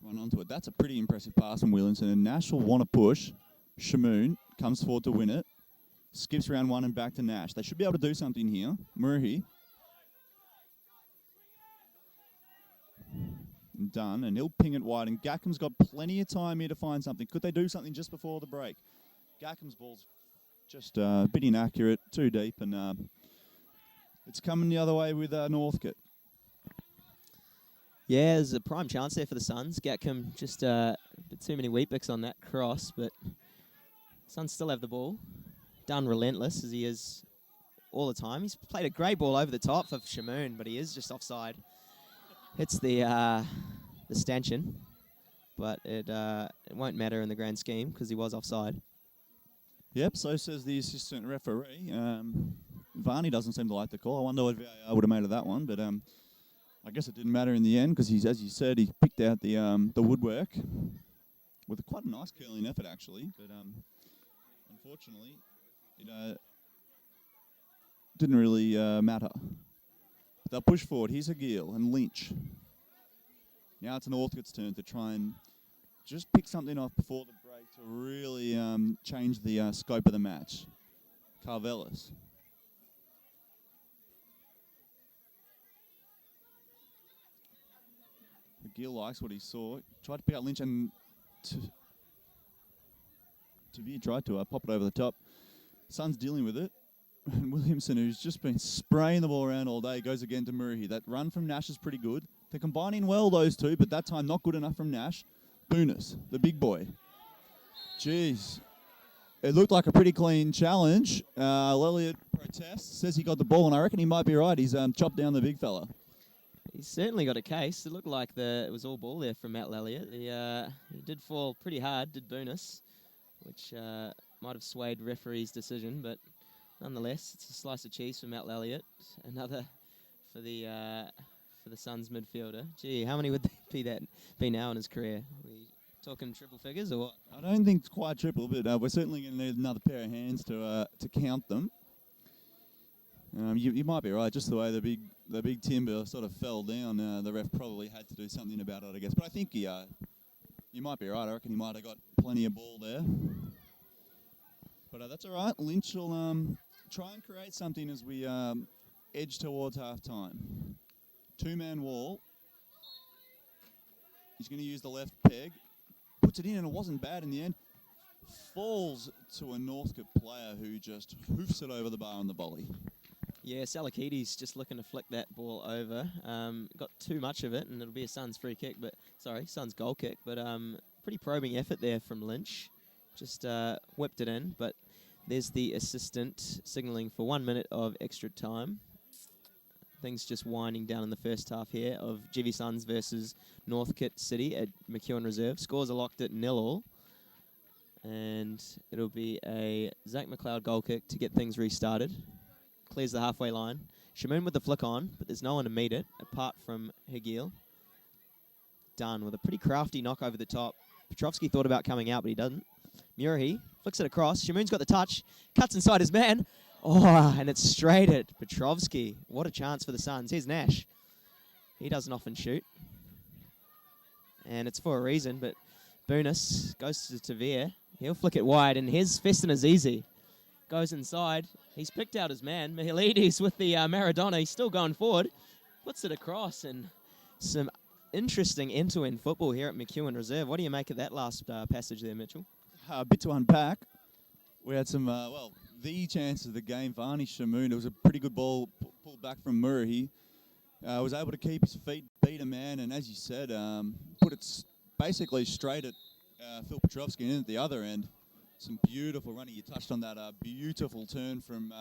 run onto it. That's a pretty impressive pass from Williamson, and Nash will want to push. Shamoon comes forward to win it. Skips round one and back to Nash. They should be able to do something here. Murray. Done, and he'll ping it wide, and Gackham's got plenty of time here to find something. Could they do something just before the break? Gackham's ball's just a bit inaccurate, too deep, and it's coming the other way with Northcote. Yeah, there's a prime chance there for the Suns. Gatcombe just a bit too many Weet-Bix on that cross, but Suns still have the ball. Done relentless as he is all the time. He's played a great ball over the top for Shamoon, but he is just offside. Hits the stanchion, but it won't matter in the grand scheme because he was offside. Yep, so says the assistant referee. Varney doesn't seem to like the call. I wonder what VAR would have made of that one, but I guess it didn't matter in the end because he's, as you said, he picked out the woodwork with quite a nice curling effort actually, but unfortunately it didn't really matter. They'll push forward. Here's Aguil and Lynch. Now it's Northcote's turn to try and just pick something off before the break to really change the scope of the match. Carvelis. Aguil likes what he saw. Tried to pick out Lynch, and Tavir tried to pop it over the top. Sun's dealing with it. And Williamson, who's just been spraying the ball around all day, goes again to Murray. That run from Nash is pretty good. They're combining well, those two, but that time not good enough from Nash. Boonus, the big boy. Jeez. It looked like a pretty clean challenge. Lelliot protests, says he got the ball, and I reckon he might be right. He's chopped down the big fella. He's certainly got a case. It looked like it was all ball there from Matt Lelliot. He did fall pretty hard, did Boonus, which might have swayed referee's decision, but nonetheless, it's a slice of cheese for Matt Elliott. Another for the Suns midfielder. Gee, how many would that be now in his career? Are we talking triple figures or what? I don't think it's quite triple, but we're certainly going to need another pair of hands to count them. You might be right. Just the way the big timber sort of fell down, the ref probably had to do something about it, I guess. But I think you might be right. I reckon he might have got plenty of ball there. But that's all right. Lynch will try and create something as we edge towards half time. Two-man wall. He's going to use the left peg. Puts it in, and it wasn't bad in the end. Falls to a Northcote player who just hoofs it over the bar on the volley. Yeah, Salakides just looking to flick that ball over. Got too much of it, and it'll be a Suns Suns goal kick. But pretty probing effort there from Lynch. Just whipped it in, but there's the assistant signalling for 1 minute of extra time. Things just winding down in the first half here of GV Suns versus Northcote City at McEwen Reserve. Scores are locked at 0-0. And it'll be a Zach McLeod goal kick to get things restarted. Clears the halfway line. Shamoon with the flick on, but there's no one to meet it apart from Higil. Done with a pretty crafty knock over the top. Petrovsky thought about coming out, but he doesn't. Murray flicks it across. Shamoon's got the touch. Cuts inside his man. Oh, and it's straight at Petrovsky. What a chance for the Suns. Here's Nash. He doesn't often shoot. And it's for a reason, but Boonus goes to Tavir. He'll flick it wide, and here's Feston Azizi. Goes inside. He's picked out his man. Mihilides with the Maradona. He's still going forward. Puts it across, and some interesting end-to-end football here at McEwen Reserve. What do you make of that last passage there, Mitchell? A bit to unpack. We had some, the chance of the game. Varney Shamoon, it was a pretty good ball pulled back from Murray. He was able to keep his feet, beat a man, and as you said, put it basically straight at Phil Petrovsky in at the other end. Some beautiful running. You touched on that beautiful turn from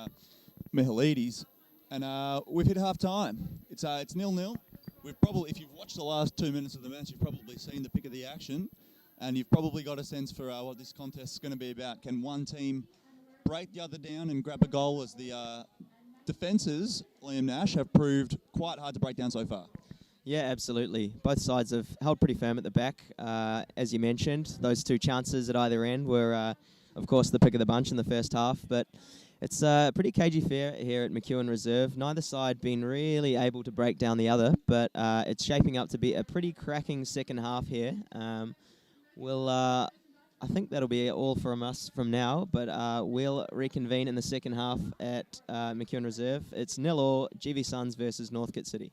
Mihilides. And we've hit half time. It's 0-0. We've probably, if you've watched the last 2 minutes of the match, you've probably seen the pick of the action. And you've probably got a sense for what this contest is going to be about. Can one team break the other down and grab a goal, as the defences, Liam Nash, have proved quite hard to break down so far? Yeah, absolutely. Both sides have held pretty firm at the back. As you mentioned, those two chances at either end were, of course, the pick of the bunch in the first half. But it's a pretty cagey affair here at McEwen Reserve. Neither side been really able to break down the other, but it's shaping up to be a pretty cracking second half here. I think that'll be all from us from now, but we'll reconvene in the second half at McEwen Reserve. It's 0-0, GV Suns versus Northcote City.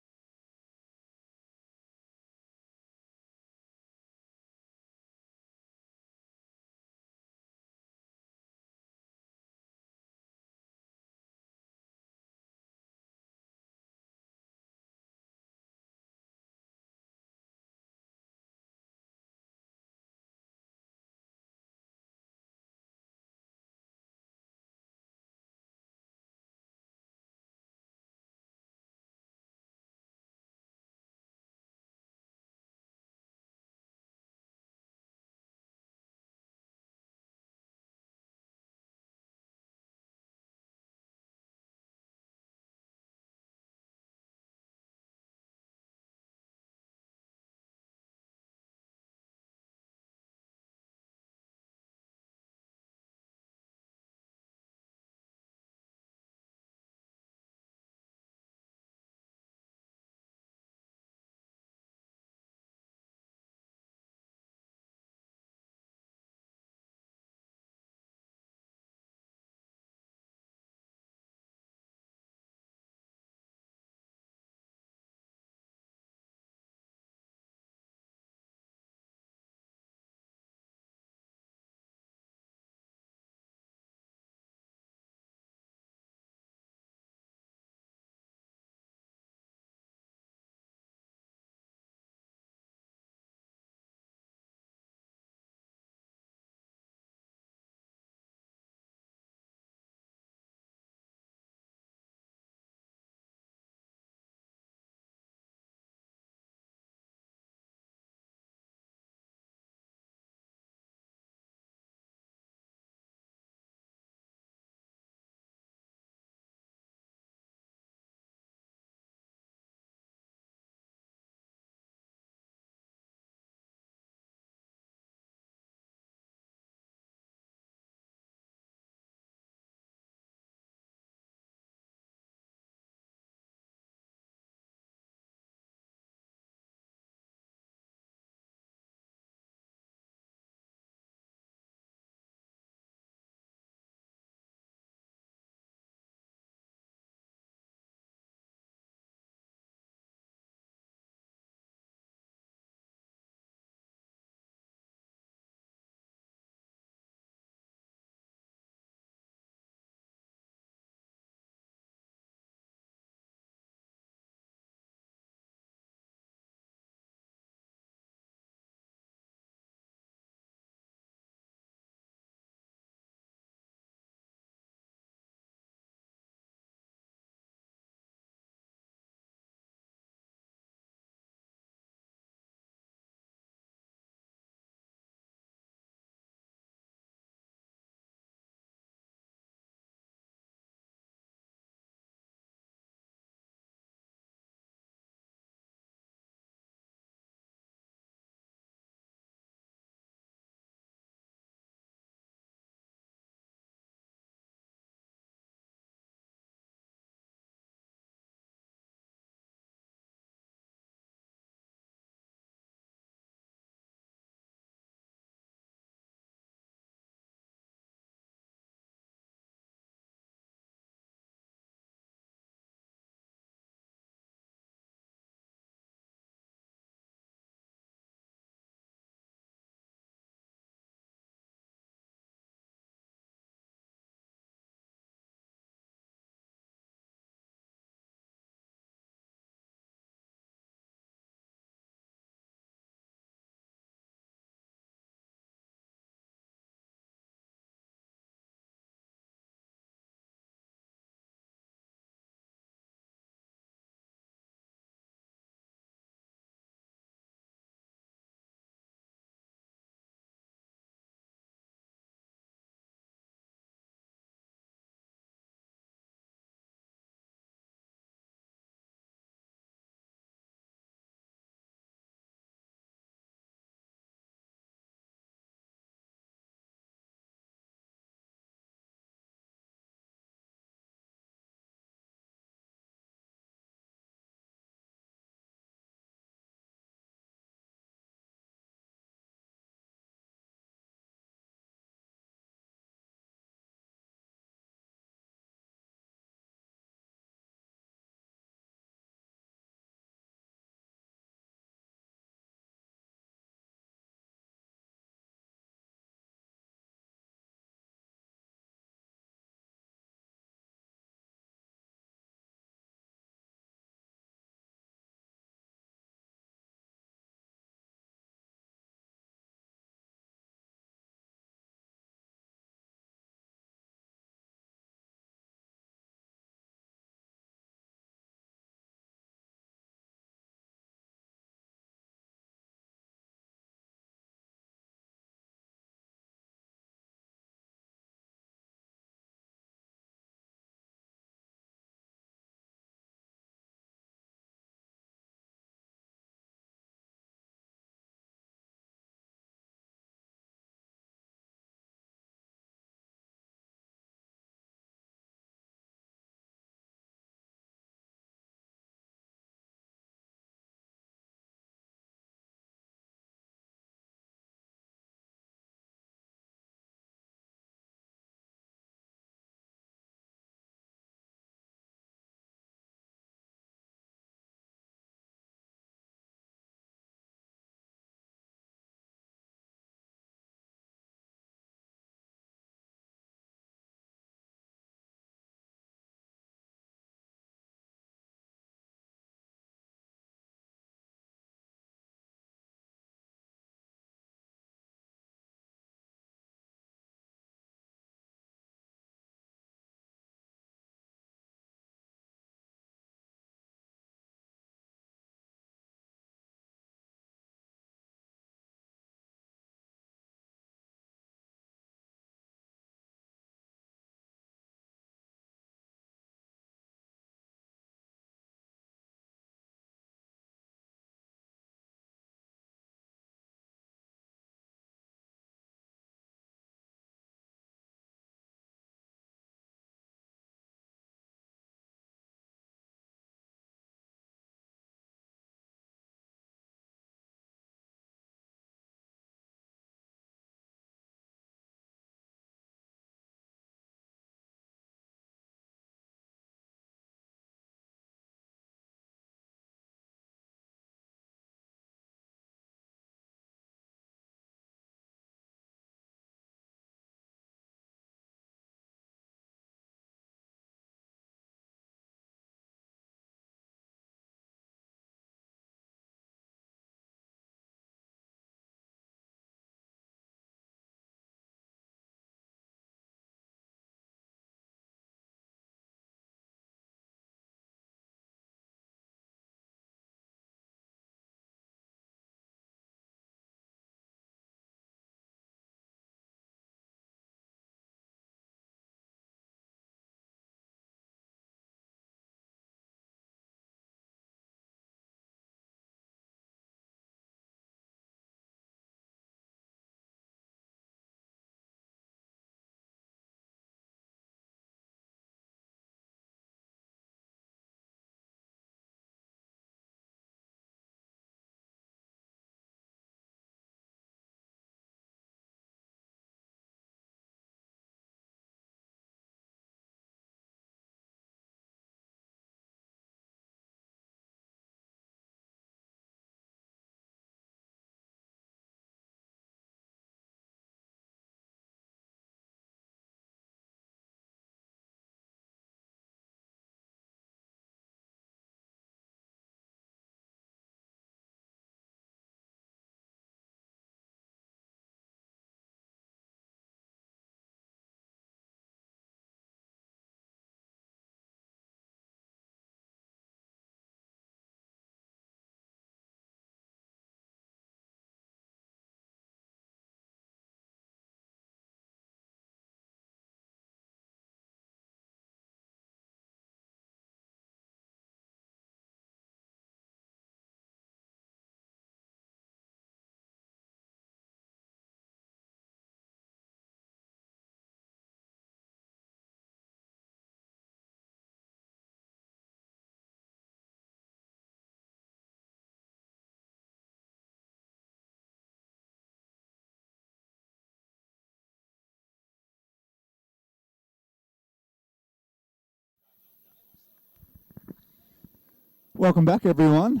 Welcome back, everyone.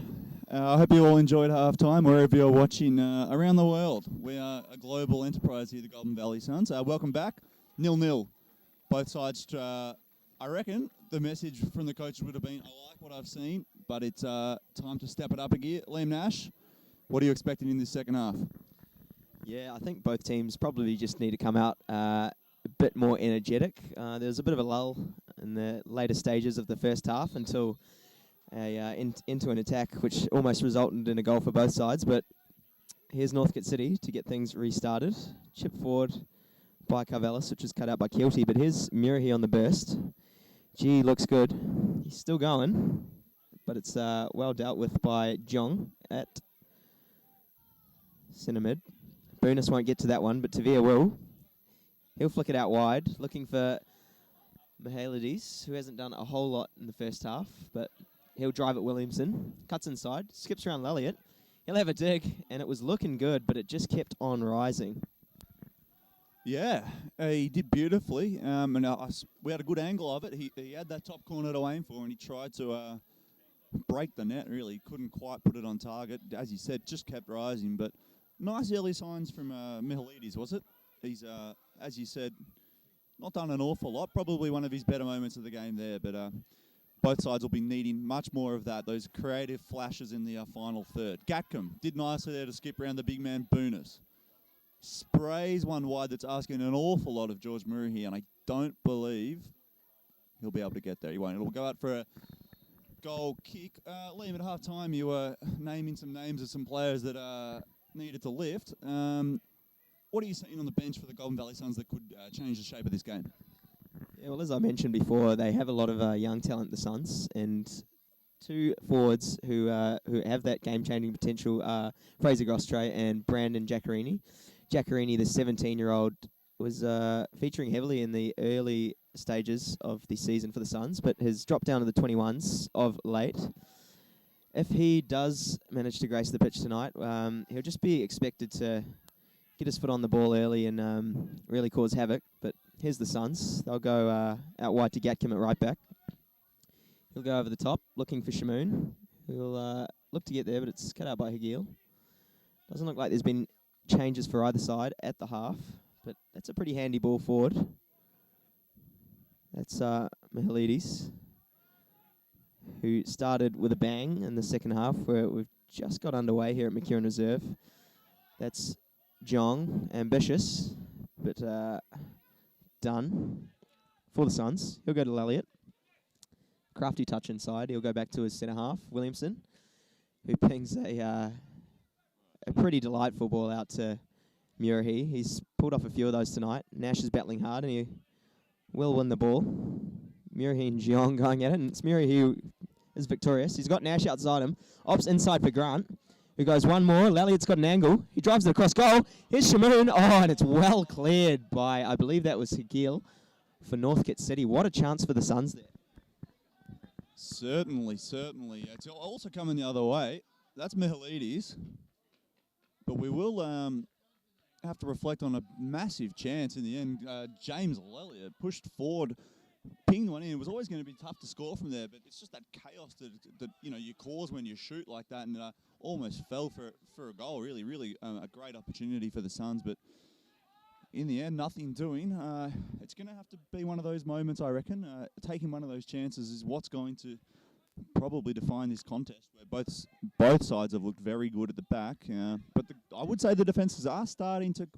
I hope you all enjoyed halftime wherever you're watching around the world. We are a global enterprise here, the Golden Valley Suns. Welcome back. 0-0. Both sides, I reckon the message from the coaches would have been, I like what I've seen, but it's time to step it up a gear. Liam Nash, what are you expecting in this second half? Yeah, I think both teams probably just need to come out a bit more energetic. There was a bit of a lull in the later stages of the first half until into an attack, which almost resulted in a goal for both sides. But here's Northcote City to get things restarted. Chip forward by Carvelis, which is cut out by Kilty. But here's Murray on the burst. Gee, looks good. He's still going, but it's well dealt with by Jong at centre mid. Boonus won't get to that one, but Tavia will. He'll flick it out wide, looking for Mahalides, who hasn't done a whole lot in the first half, but he'll drive at Williamson. Cuts inside, skips around Elliott. He'll have a dig, and it was looking good, but it just kept on rising. Yeah, he did beautifully, and we had a good angle of it. He had that top corner to aim for, and he tried to break the net, really. Couldn't quite put it on target. As you said, just kept rising, but nice early signs from Mahalides, was it? He's, as you said, not done an awful lot. Probably one of his better moments of the game there, but both sides will be needing much more of that, those creative flashes in the final third. Gatcombe did nicely there to skip around the big man Boonus. Sprays one wide that's asking an awful lot of George Murray here, and I don't believe he'll be able to get there. He won't. It'll go out for a goal kick. Liam, at half-time, you were naming some names of some players that needed to lift. What are you seeing on the bench for the Golden Valley Suns that could change the shape of this game? Yeah, well, as I mentioned before, they have a lot of young talent, the Suns, and two forwards who have that game-changing potential are Fraser Gostray and Brandon Giaccarini. Giaccarini, the 17-year-old, was featuring heavily in the early stages of the season for the Suns, but has dropped down to the 21s of late. If he does manage to grace the pitch tonight, he'll just be expected to get his foot on the ball early and really cause havoc. But here's the Suns. They'll go out wide to Gatcombe at right back. He'll go over the top, looking for Shamoon. He'll look to get there, but it's cut out by Hagil. Doesn't look like there's been changes for either side at the half, but that's a pretty handy ball forward. That's Mahalides, who started with a bang in the second half, where we've just got underway here at McEwen Reserve. That's Jong, ambitious, but done for the Suns. He'll go to Elliott. Crafty touch inside. He'll go back to his centre half, Williamson, who pings a pretty delightful ball out to Murray. He's pulled off a few of those tonight. Nash is battling hard, and he will win the ball. Murray and Jong going at it, and it's Murray who is victorious. He's got Nash outside him. Ops inside for Grant, who goes one more. Elliott's got an angle. He drives it across goal. Here's Shamoon. Oh, and it's well cleared by, I believe that was Hagil for Northcote City. What a chance for the Suns there. Certainly. It's also coming the other way. That's Mahalides. But we will have to reflect on a massive chance in the end. James Elliott pushed forward, pinged one in. It was always going to be tough to score from there, but it's just that chaos that you cause when you shoot like that, and almost fell for a goal. Really a great opportunity for the Suns, but in the end, nothing doing. It's going to have to be one of those moments, I reckon. Taking one of those chances is what's going to probably define this contest, where both sides have looked very good at the back. But I would say the defences are starting to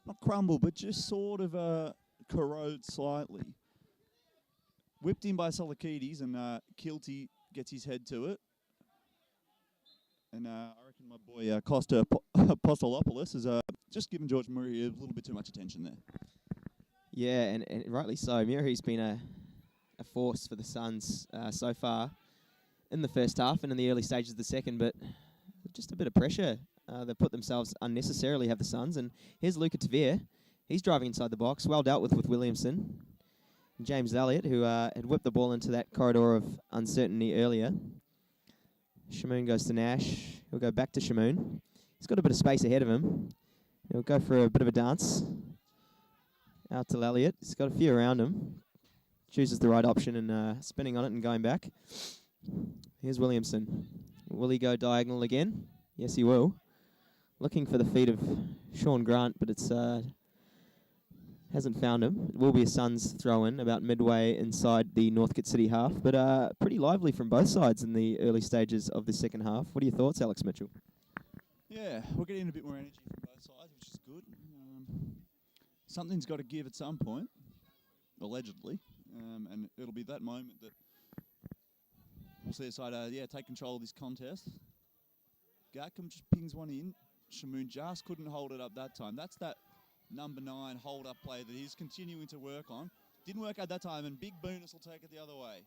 not crumble, but just sort of corrode slightly. Whipped in by Solikides, and Kilty gets his head to it. And I reckon my boy Costa Apostolopoulos has just given George Murray a little bit too much attention there. Yeah, and rightly so. Murray's been a force for the Suns so far in the first half and in the early stages of the second, but just a bit of pressure. They put themselves unnecessarily, have the Suns. And here's Luca Tavir. He's driving inside the box, well dealt with Williamson. And James Elliott, who had whipped the ball into that corridor of uncertainty earlier. Shamoon goes to Nash. He'll go back to Shamoon. He's got a bit of space ahead of him. He'll go for a bit of a dance. Out to Elliott. He's got a few around him. Chooses the right option and spinning on it and going back. Here's Williamson. Will he go diagonal again? Yes, he will. Looking for the feet of Sean Grant, but it's hasn't found him. It will be a Suns throw-in about midway inside the Northcote City half, but pretty lively from both sides in the early stages of the second half. What are your thoughts, Alex Mitchell? Yeah, we're getting a bit more energy from both sides, which is good. Something's got to give at some point, allegedly, and it'll be that moment that we'll see a side, take control of this contest. Gatcombe just pings one in. Shamoon just couldn't hold it up that time. That's that number 9 hold-up play that he's continuing to work on. Didn't work out that time, and Big Boonus will take it the other way.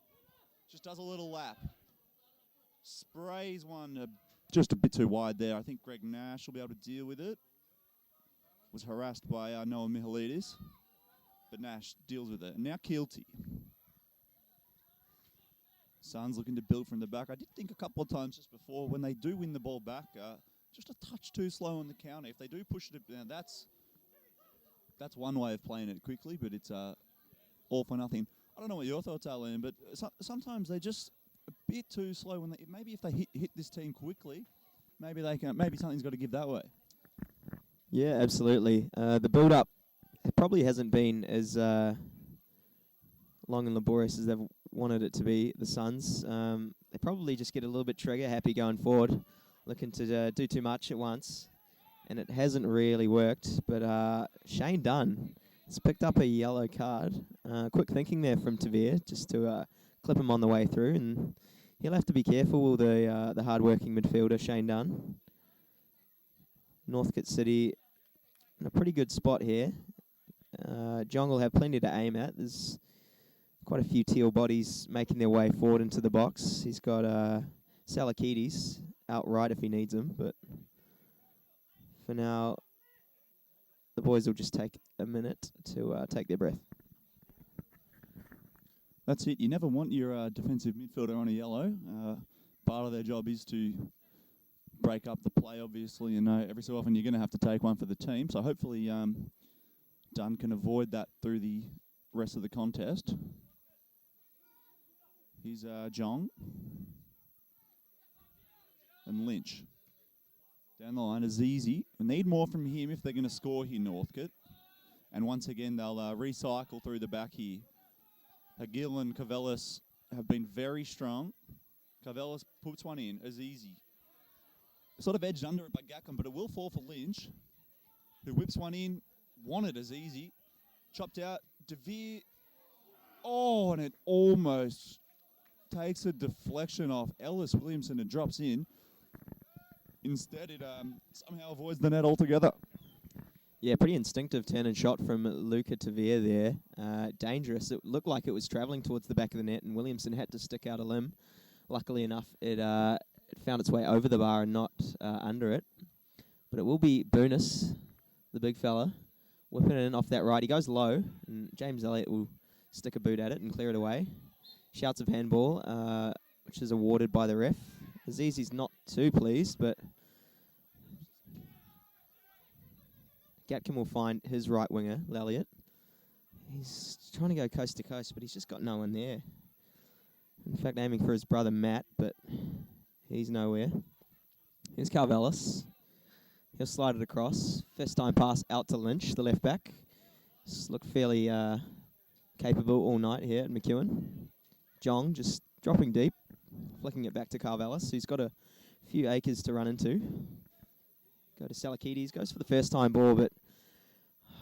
Just does a little lap. Sprays one just a bit too wide there. I think Greg Nash will be able to deal with it. Was harassed by Noah Mihalidis, but Nash deals with it. And now Keelty. Suns looking to build from the back. I did think a couple of times just before, when they do win the ball back, just a touch too slow on the counter. If they do push it down, that's one way of playing it quickly, but it's all for nothing. I don't know what your thoughts are, Liam, but sometimes they're just a bit too slow. Maybe if they hit this team quickly, maybe something's got to give that way. Yeah, absolutely. The build-up probably hasn't been as long and laborious as they've wanted it to be, the Suns. They probably just get a little bit trigger happy going forward, looking to do too much at once, and it hasn't really worked. But Shane Dunn has picked up a yellow card. Quick thinking there from Tavir, just to clip him on the way through, and he'll have to be careful with the hard-working midfielder, Shane Dunn. Northcote City in a pretty good spot here. Jong will have plenty to aim at. There's quite a few teal bodies making their way forward into the box. He's got Salakides out right if he needs him, but for now, the boys will just take a minute to take their breath. That's it. You never want your defensive midfielder on a yellow. Part of their job is to break up the play, obviously, and every so often you're going to have to take one for the team. So hopefully Dunn can avoid that through the rest of the contest. Here's Jong and Lynch. Down the line is easy. We need more from him if they're going to score here, Northcote. And once again, they'll recycle through the back here. Hagil and Cavellis have been very strong. Cavellis puts one in as easy. Sort of edged under it by Gatcombe, but it will fall for Lynch, who whips one in, wanted as easy, chopped out, DeVere, and it almost takes a deflection off Ellis Williamson and drops in. Instead, it somehow avoids the net altogether. Yeah, pretty instinctive turn and shot from Luca Tavir there. Dangerous. It looked like it was travelling towards the back of the net, and Williamson had to stick out a limb. Luckily enough, it found its way over the bar and not under it. But it will be Boonus, the big fella, whipping it in off that right. He goes low, and James Elliott will stick a boot at it and clear it away. Shouts of handball, which is awarded by the ref. Azizi's not too pleased, but Gatcombe will find his right winger, Elliott. He's trying to go coast to coast, but he's just got no one there. In fact, aiming for his brother Matt, but he's nowhere. Here's Carvelis. He'll slide it across. First time pass out to Lynch, the left back. Just looked fairly capable all night here at McEwen. Jong just dropping deep, flicking it back to Carvelis, who's got a few acres to run into. Go to Salakides, goes for the first time ball, but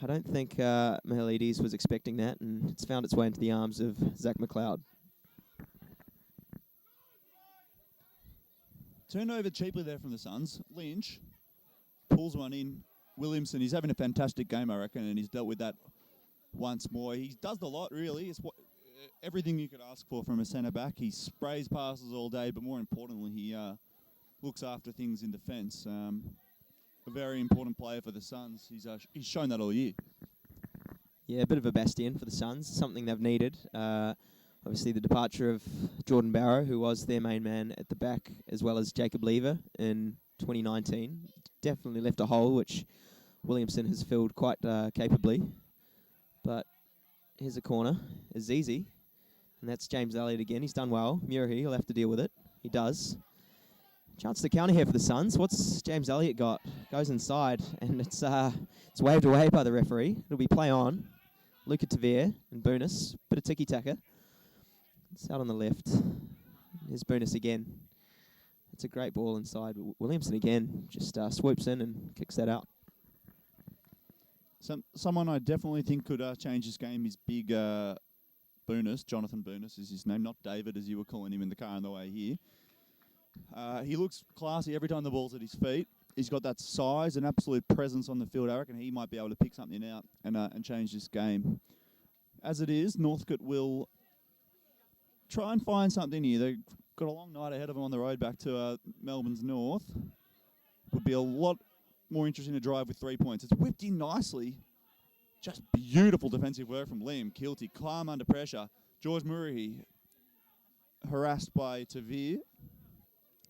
I don't think Mihalidis was expecting that, and it's found its way into the arms of Zach McLeod. Turned over cheaply there from the Suns. Lynch pulls one in. Williamson, he's having a fantastic game, I reckon, and he's dealt with that once more. He does the lot, really. It's everything you could ask for from a centre-back. He sprays passes all day, but more importantly, he looks after things in defence. A very important player for the Suns. He's shown that all year. Yeah, a bit of a bastion for the Suns, something they've needed. Obviously, the departure of Jordan Barrow, who was their main man at the back, as well as Jacob Lever in 2019, definitely left a hole, which Williamson has filled quite capably. But here's a corner. Azizi, and that's James Elliott again. He's done well. Murihi, he'll have to deal with it. He does. Chance to counter here for the Suns. What's James Elliott got? Goes inside, and it's waved away by the referee. It'll be play on. Luca Tavir and Boonis. Bit of tiki-taka. It's out on the left. Here's Boonis again. It's a great ball inside. Williamson again just swoops in and kicks that out. Someone I definitely think could change this game is big Boonis. Jonathan Boonis is his name, not David as you were calling him in the car on the way here. He looks classy every time the ball's at his feet. He's got that size and absolute presence on the field. I reckon he might be able to pick something out and change this game. As it is, Northcote will try and find something here. They've got a long night ahead of them on the road back to Melbourne's North. Would be a lot more interesting to drive with 3 points. It's whipped in nicely. Just beautiful defensive work from Liam Kilty. Calm under pressure. George Murray harassed by Tavir,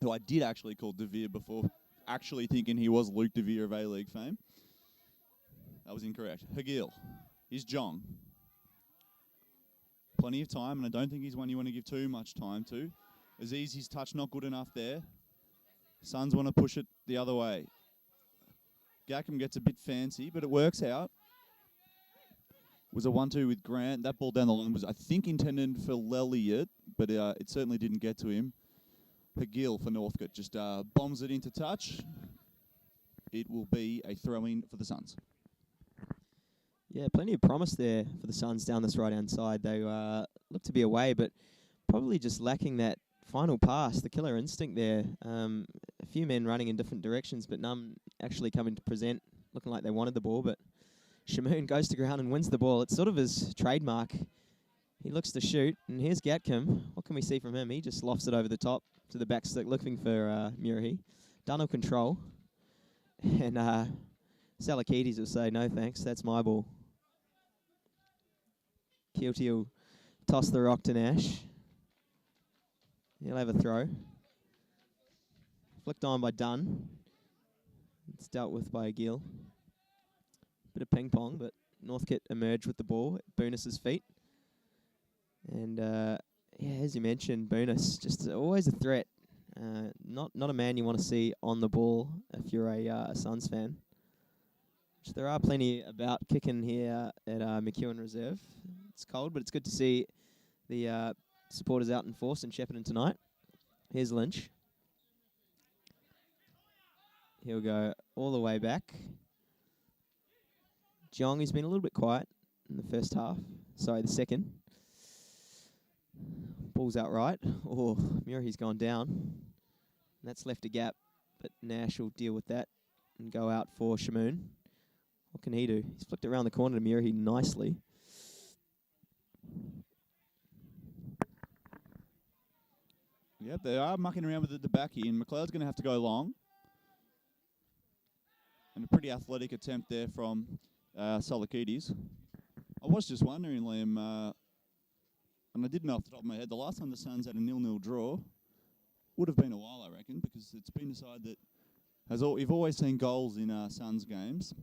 who I did actually call Devere before, actually thinking he was Luke Devere of A-League fame. That was incorrect. Hagil. Here's Jong. Plenty of time, and I don't think he's one you want to give too much time to. Aziz's touch not good enough there. Suns want to push it the other way. Gackham gets a bit fancy, but it works out. Was a 1-2 with Grant. That ball down the line was, I think, intended for Lelliot, but it certainly didn't get to him. Hagil for Northcote just bombs it into touch. It will be a throw-in for the Suns. Yeah, plenty of promise there for the Suns down this right-hand side. They look to be away, but probably just lacking that final pass, the killer instinct there. A few men running in different directions, but none actually coming to present, looking like they wanted the ball. But Shamoon goes to ground and wins the ball. It's sort of his trademark. He looks to shoot, and here's Gatcombe. What can we see from him? He just lofts it over the top to the back stick, looking for Murray. Dunno control. And Salakides will say, no thanks, that's my ball. Kilty will toss the rock to Nash. He'll have a throw. Flicked on by Dunn. It's dealt with by Gill. Bit of ping pong, but Northcote emerged with the ball at Boonis's feet. And yeah, as you mentioned, Boonis, just always a threat. Not a man you want to see on the ball if you're a Suns fan. Which there are plenty about kicking here at McEwen Reserve. It's cold, but it's good to see the supporters out in force in Shepparton tonight. Here's Lynch. He'll go all the way back. Jiang, who's been a little bit quiet in the first half. Sorry, the second. Ball's out right. Oh, Murray's gone down. And that's left a gap, but Nash will deal with that and go out for Shamoon. What can he do? He's flicked it around the corner to Murray nicely. Yep, they are mucking around with the back here, and McLeod's going to have to go long. And a pretty athletic attempt there from Salakides. I was just wondering, Liam, and I didn't know off the top of my head, the last time the Suns had a 0-0 draw would have been a while, I reckon, because it's been a side that you've always seen goals in Suns games.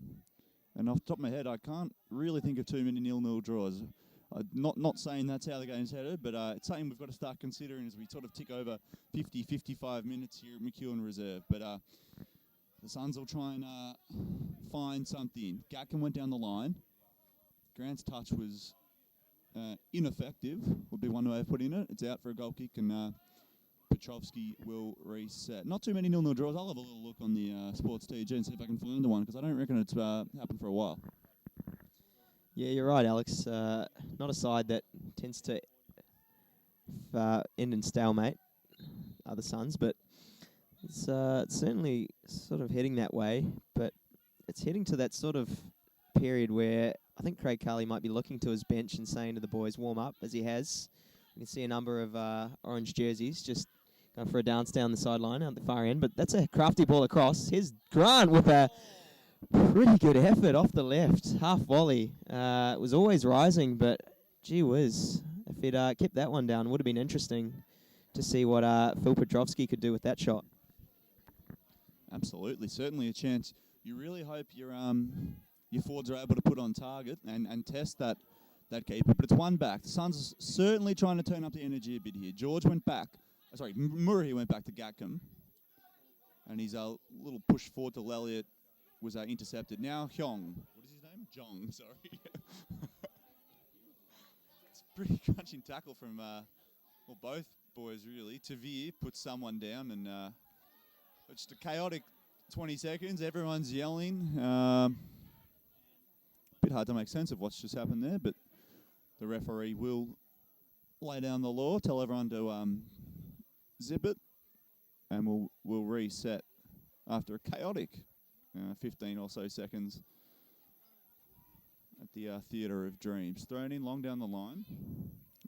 And off the top of my head, I can't really think of too many 0-0 draws. Not saying that's how the game's headed, but it's something we've got to start considering as we sort of tick over 50, 55 minutes here at McEwen Reserve. But the Suns will try and find something. Gatkin went down the line. Grant's touch was ineffective, would be one way of putting it. It's out for a goal kick, and Petrovsky will reset. Not too many 0-0 draws. I'll have a little look on the Sports TG and see if I can find one, because I don't reckon it's happened for a while. Yeah, you're right, Alex. Not a side that tends to end in stalemate, are the Suns, but it's certainly sort of heading that way. But it's heading to that sort of period where I think Craig Carley might be looking to his bench and saying to the boys, warm up, as he has. You can see a number of orange jerseys just going for a dance down the sideline out the far end. But that's a crafty ball across. Here's Grant with a pretty good effort off the left. Half volley. It was always rising, but gee whiz. If it kept that one down, it would have been interesting to see what Phil Petrovsky could do with that shot. Absolutely. Certainly a chance. You really hope your forwards are able to put on target and test that keeper. But it's one back. The Suns are certainly trying to turn up the energy a bit here. George went back. Murray went back to Gatcombe. And his little push forward to Lelliot was intercepted. Now Hyong. What is his name? Jong, sorry. It's a pretty crunching tackle from both boys, really. Tavir puts someone down, and it's just a chaotic 20 seconds. Everyone's yelling. Bit hard to make sense of what's just happened there, but the referee will lay down the law, tell everyone to zip it, and we'll reset after a chaotic 15 or so seconds at the Theatre of Dreams. Thrown in long down the line.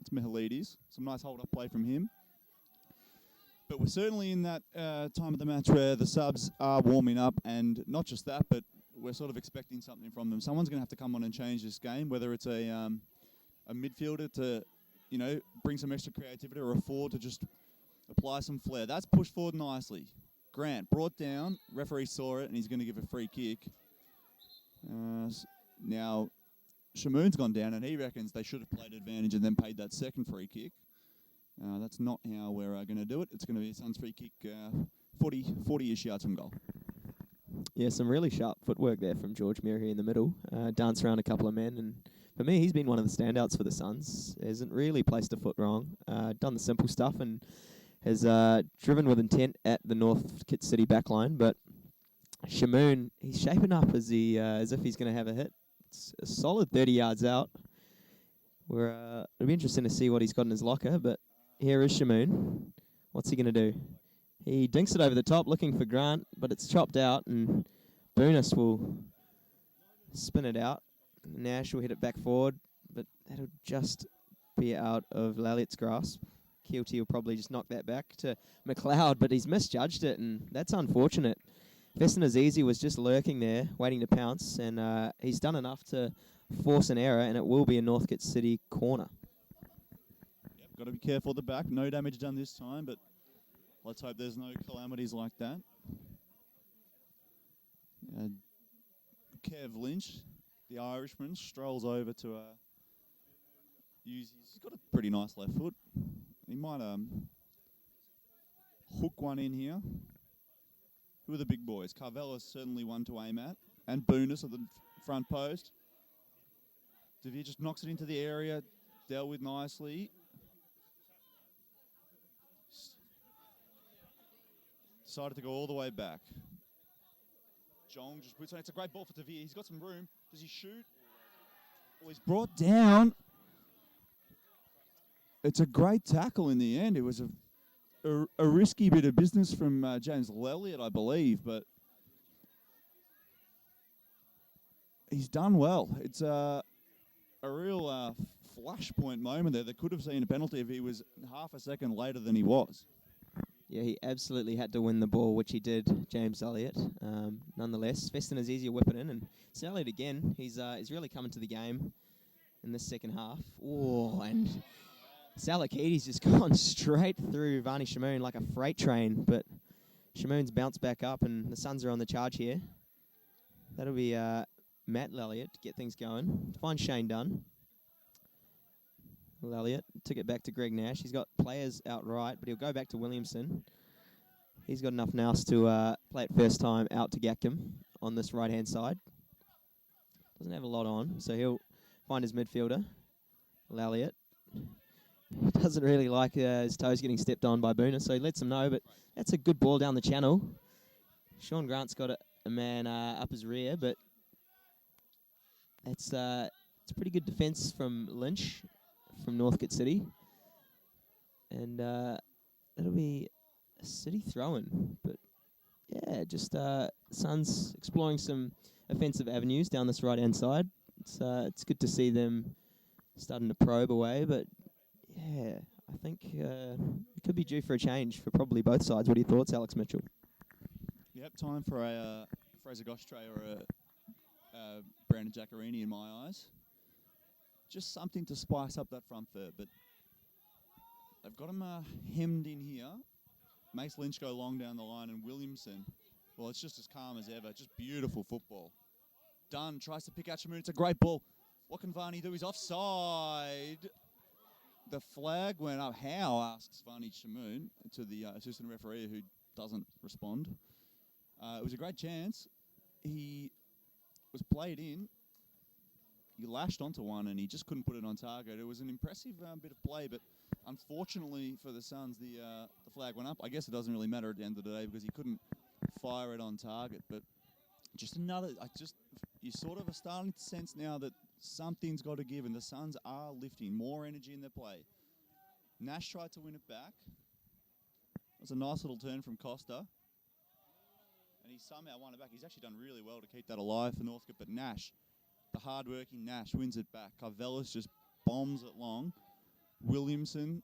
It's Mihalides. Some nice hold-up play from him. But we're certainly in that time of the match where the subs are warming up, and not just that, but we're sort of expecting something from them. Someone's going to have to come on and change this game, whether it's a midfielder to, bring some extra creativity, or a forward to just apply some flair. That's pushed forward nicely. Grant brought down. Referee saw it, and he's going to give a free kick. Now, Shamoon's gone down, and he reckons they should have played advantage and then paid that second free kick. That's not how we're going to do it. It's going to be a Suns free kick 40-ish yards from goal. Yeah, some really sharp footwork there from George Murray in the middle. Danced around a couple of men, and for me, he's been one of the standouts for the Suns. Hasn't really placed a foot wrong. Done the simple stuff and has driven with intent at the Northcote City backline. But Shamoon, he's shaping up as if he's going to have a hit. It's a solid 30 yards out. It'll be interesting to see what he's got in his locker. But here is Shamoon. What's he going to do? He dinks it over the top, looking for Grant, but it's chopped out, and Boonis will spin it out. Nash will hit it back forward, but that'll just be out of Lalliot's grasp. Keelty will probably just knock that back to McLeod, but he's misjudged it, and that's unfortunate. Feston Azizi was just lurking there, waiting to pounce, and he's done enough to force an error, and it will be a Northcote City corner. Yep, got to be careful at the back. No damage done this time, but let's hope there's no calamities like that. Kev Lynch, the Irishman, strolls over to use he's got a pretty nice left foot. He might hook one in here. Who are the big boys? Carvella's certainly one to aim at. And Boonis at the front post. Devere just knocks it into the area. Dealt with nicely. Decided to go all the way back. Jong just puts on. It's a great ball for Devere. He's got some room. Does he shoot? Well, he's brought down. It's a great tackle in the end. It was a risky bit of business from James Lelliot, I believe, but he's done well. It's a real flashpoint moment there that could have seen a penalty if he was half a second later than he was. Yeah, he absolutely had to win the ball, which he did, James Elliott. Nonetheless, Feston is easy to whip it in, and it's Elliott again. He's really coming to the game in this second half. Oh, and Salakides just gone straight through Varney Shamoon like a freight train, but Shamoon's bounced back up, and the Suns are on the charge here. That'll be Matt Lelliott to get things going. Find Shane Dunn. Lelliott took it back to Greg Nash. He's got players out right, but he'll go back to Williamson. He's got enough nous to play it first time out to Gatcombe on this right-hand side. Doesn't have a lot on, so he'll find his midfielder, Lelliott. Doesn't really like his toes getting stepped on by Booner, so he lets him know, but that's a good ball down the channel. Sean Grant's got a man up his rear, but it's a pretty good defence from Lynch, from Northcote City. And it'll be a City throw-in, but yeah, just Suns exploring some offensive avenues down this right-hand side. It's good to see them starting to probe away, but yeah, I think it could be due for a change for probably both sides. What are your thoughts, Alex Mitchell? Yep, time for a Fraser Goshtray or a Brandon Giaccarini in my eyes. Just something to spice up that front third, but they've got him hemmed in here. Makes Lynch go long down the line, and Williamson, well, it's just as calm as ever. Just beautiful football. Dunn tries to pick out Shamoon. It's a great ball. What can Varney do? He's offside. the flag went up. How, asks Vani Shamoon to the assistant referee who doesn't respond. It was a great chance. He was played in. He lashed onto one and he just couldn't put it on target. It was an impressive bit of play, but unfortunately for the Suns, the flag went up. I guess it doesn't really matter at the end of the day because he couldn't fire it on target. But just another, you sort of are starting to sense now that something's got to give, and the Suns are lifting more energy in their play. Nash tried to win it back. It was a nice little turn from Costa. And he somehow won it back. He's actually done really well to keep that alive for Northcote, but Nash, the hard-working Nash, wins it back. Carvelis just bombs it long. Williamson,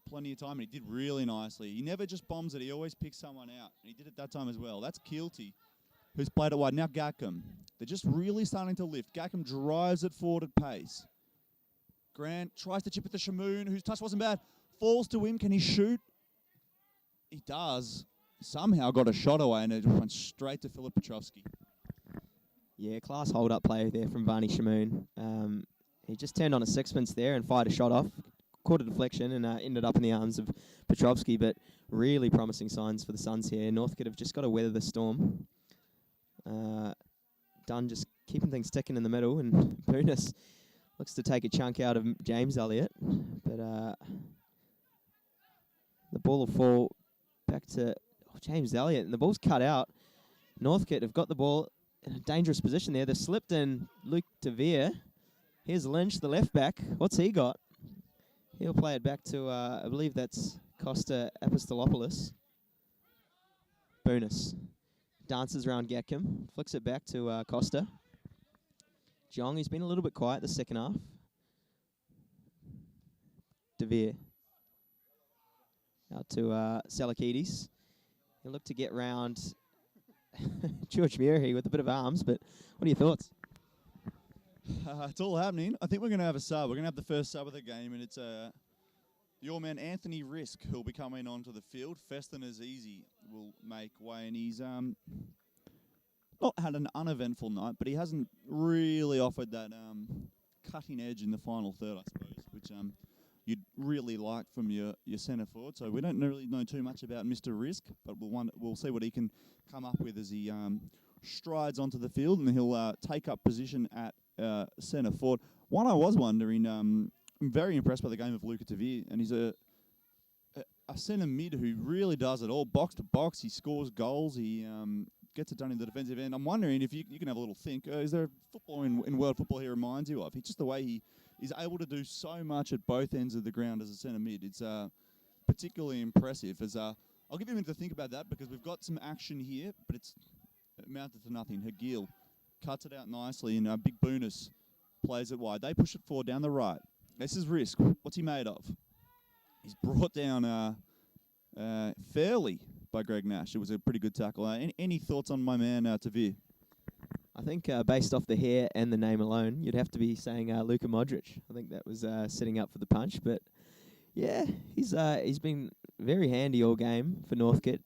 plenty of time, and he did really nicely. He never just bombs it. He always picks someone out, and he did it that time as well. That's Keelty, who's played it wide. Now Gackham. They're just really starting to lift. Gackham drives it forward at pace. Grant tries to chip at the Shamoon, whose touch wasn't bad. Falls to him. Can he shoot? He does. Somehow got a shot away, and it just went straight to Filip Petrovski. Yeah, class hold-up play there from Vani Shamoon. He just turned on a sixpence there and fired a shot off. Caught a deflection and ended up in the arms of Petrovski, but really promising signs for the Suns here. Northcote have just got to weather the storm. Dunn just keeping things ticking in the middle, and Boonis looks to take a chunk out of James Elliott, but the ball will fall back to James Elliott, and the ball's cut out. Northcote have got the ball in a dangerous position there. They've slipped in Luke DeVere. Here's Lynch, the left back. What's he got? He'll play it back to, I believe that's Costa Apostolopoulos. Boonis dances around Gackham, flicks it back to Costa. Jong, he's been a little bit quiet the second half. DeVere. Out to Salakidis. He'll look to get round George Murray with a bit of arms, but what are your thoughts? It's all happening. I think we're going to have a sub. We're going to have the first sub of the game, and it's your man Anthony Risk who'll be coming onto the field. Feston Azizi will make way, and he's not had an uneventful night, but he hasn't really offered that cutting edge in the final third, I suppose, which you'd really like from your centre forward. So we don't really know too much about Mr. Risk, but we'll see what he can come up with as he strides onto the field, and he'll take up position at centre forward. One I was wondering, I'm very impressed by the game of Luca Tavir, and he's a centre mid who really does it all. Box to box, he scores goals, he gets it done in the defensive end. I'm wondering if you can have a little think, is there a football in world football he reminds you of? It's just the way he is able to do so much at both ends of the ground as a centre mid. It's particularly impressive. I'll give you a minute to think about that because we've got some action here, but it's amounted to nothing. Hagil cuts it out nicely, and Big Boonis plays it wide. They push it forward down the right. This is Risk. What's he made of? He's brought down fairly by Greg Nash. It was a pretty good tackle. Any thoughts on my man Tavir? I think based off the hair and the name alone, you'd have to be saying Luka Modric. I think that was setting up for the punch. But, yeah, he's been very handy all game for Northcote.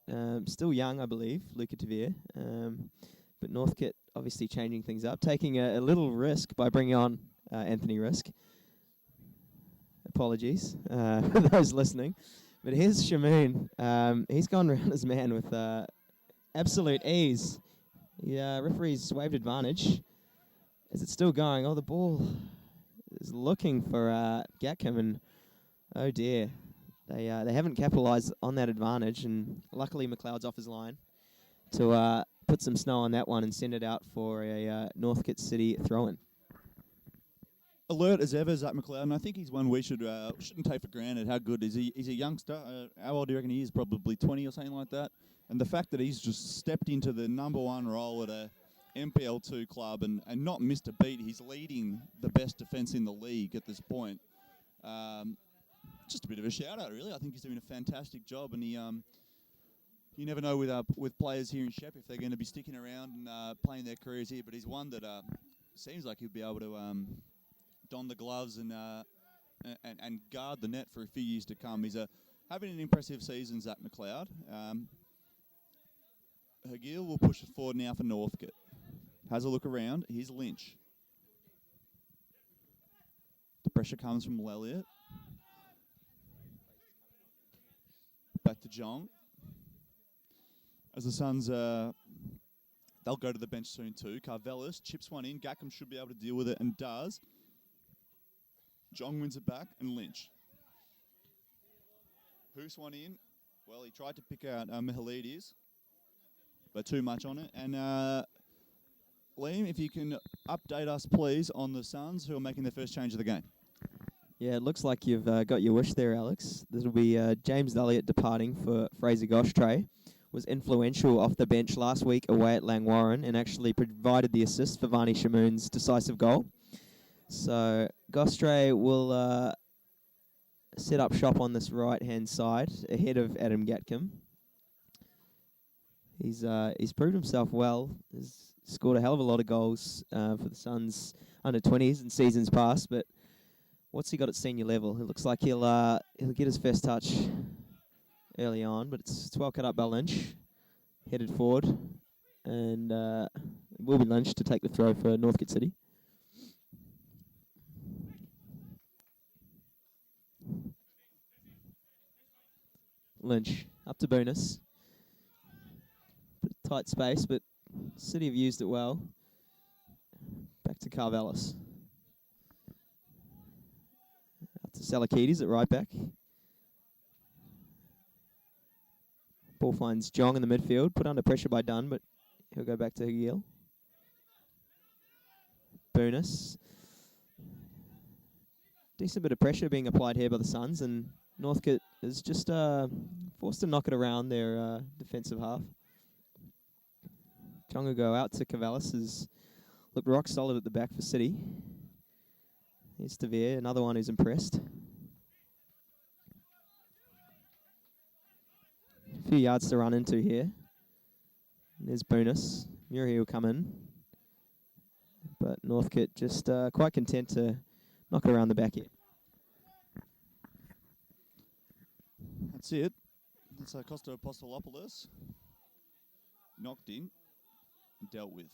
Still young, I believe, Luka Tavir. But Northcote obviously changing things up, taking a little risk by bringing on Anthony Risk. Apologies for those listening. But here's Shamoon. He's gone around his man with absolute ease. The referee's waved advantage. Is it still going? Oh, the ball is looking for Gackham, and oh dear. They haven't capitalised on that advantage, and luckily McLeod's off his line to put some snow on that one and send it out for a Northcote City throw-in. Alert as ever, Zach McLeod, and I think he's one we shouldn't take for granted. How good is he? He's a youngster. How old do you reckon he is? Probably 20 or something like that. And the fact that he's just stepped into the number one role at a MPL2 club and not missed a beat. He's leading the best defence in the league at this point. Just a bit of a shout-out, really. I think he's doing a fantastic job, and you never know with players here in Shep if they're going to be sticking around and playing their careers here, but he's one that seems like he'll be able to don the gloves and guard the net for a few years to come. He's having an impressive season, Zach McLeod. Hagil will push it forward now for Northcote. Has a look around. Here's Lynch. The pressure comes from Elliott. back to Jong. As the Suns, they'll go to the bench soon too. Carvelis chips one in. Gackham should be able to deal with it and does. Jong wins it back and Lynch. Hoos one in. Well, he tried to pick out Mihalides, but too much on it. And Liam, if you can update us, please, on the Suns who are making their first change of the game. Yeah, it looks like you've got your wish there, Alex. This will be James Elliott departing for Fraser Goshtray. Was influential off the bench last week away at Langwarrin and actually provided the assist for Varney Shamoon's decisive goal. So Goshtray will set up shop on this right-hand side ahead of Adam Gatcombe. He's proved himself well. He's scored a hell of a lot of goals for the Suns under 20s in seasons past, but what's he got at senior level? It looks like he'll get his first touch early on, but it's well cut up by Lynch, headed forward, and it will be Lynch to take the throw for Northcote City. Lynch up to Boonus. Bit tight space, but City have used it well. Back to Carvelis. Out to Salakides at right back. Ball finds Jong in the midfield, put under pressure by Dunn, but he'll go back to Higgiel. Boonus. Decent bit of pressure being applied here by the Suns, and Northcote is just forced to knock it around their defensive half. Jong will go out to Cavalis, who's looked rock solid at the back for City. Here's Tavere, another one who's impressed. A few yards to run into here. There's Boonus. Murray will come in. But Northcote just quite content to knock it around the back here. That's it. That's Costa Apostolopoulos. Knocked in and dealt with.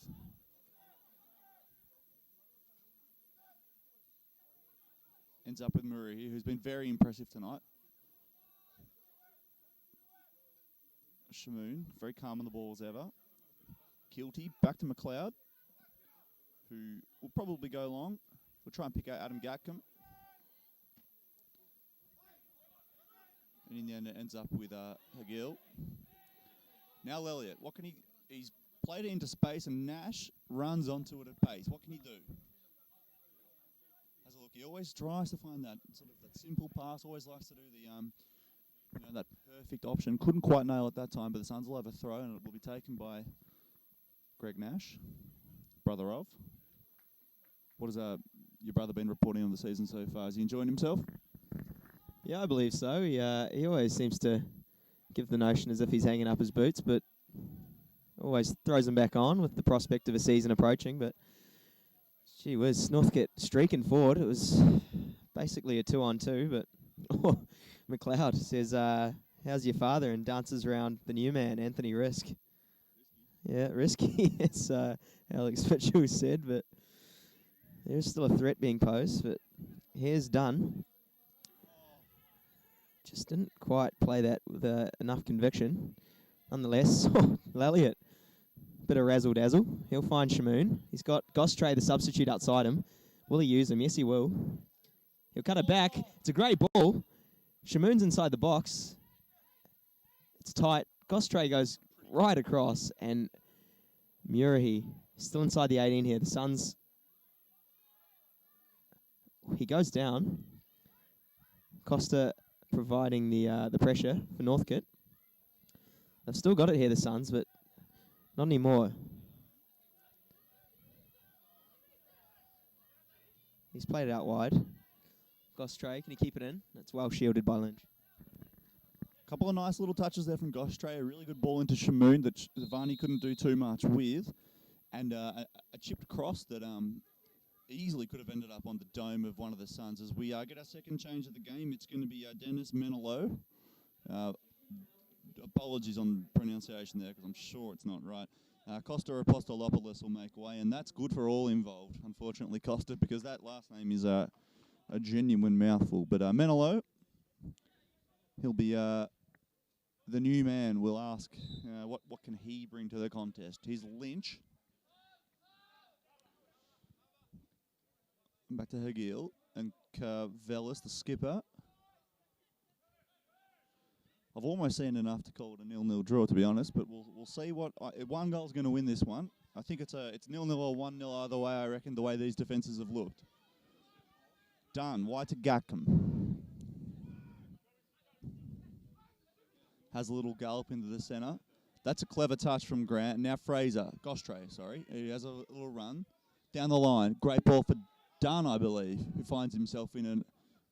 Ends up with Murray, who's been very impressive tonight. Shamoon, very calm on the ball as ever. Kilty, back to McLeod, who will probably go long. We'll try and pick out Adam Gatcombe. And in the end, it ends up with Hagil. Now Elliott, what can he... He's played it into space and Nash runs onto it at pace. What can he do? Has a look. He always tries to find that sort of that simple pass, always likes to do the... that perfect option. Couldn't quite nail it that time, but the Suns will have a throw and it will be taken by Greg Nash, brother of. What has your brother been reporting on the season so far? Is he enjoying himself? Yeah, I believe so. He always seems to give the notion as if he's hanging up his boots, but always throws them back on with the prospect of a season approaching. But gee whiz, Northcote streaking forward. It was basically a 2-on-2, but McLeod says, how's your father? And dances around the new man, Anthony Risk. Yeah, risky, as Alex Mitchell said, but there's still a threat being posed. But here's Dunn. Just didn't quite play that with enough conviction. Nonetheless, Elliott, bit of razzle-dazzle. He'll find Shamoon. He's got Goshtray, the substitute, outside him. Will he use him? Yes, he will. He'll cut it back. It's a great ball. Shamoon's inside the box. It's tight. Goshtray goes right across, and Murray still inside the 18 here. The Suns, he goes down. Costa providing the pressure for Northcote. They've still got it here, the Suns, but not anymore. He's played it out wide. Goshtray, can he keep it in? That's well shielded by Lynch. Couple of nice little touches there from Goshtray. A really good ball into Shamoon that Varney couldn't do too much with. And a chipped cross that easily could have ended up on the dome of one of the Suns. As we get our second change of the game, it's going to be Dennis Menelo. Apologies on pronunciation there, because I'm sure it's not right. Costa Apostolopoulos will make way, and that's good for all involved. Unfortunately, Costa, because that last name is a genuine mouthful. But Menelo, he'll be the new man will ask what can he bring to the contest. Here's Lynch. Back to Hagil and Carvelis, the skipper. I've almost seen enough to call it a 0-0 draw, to be honest, but we'll see what one goal's going to win this one. I think it's 0-0 or 1-0 either way. I reckon the way these defences have looked. Done. Wide to Gackham. Has a little gallop into the centre. That's a clever touch from Grant. Now Fraser, Gostray, sorry, he has a little run down the line. Great ball for Dunn, I believe, who finds himself in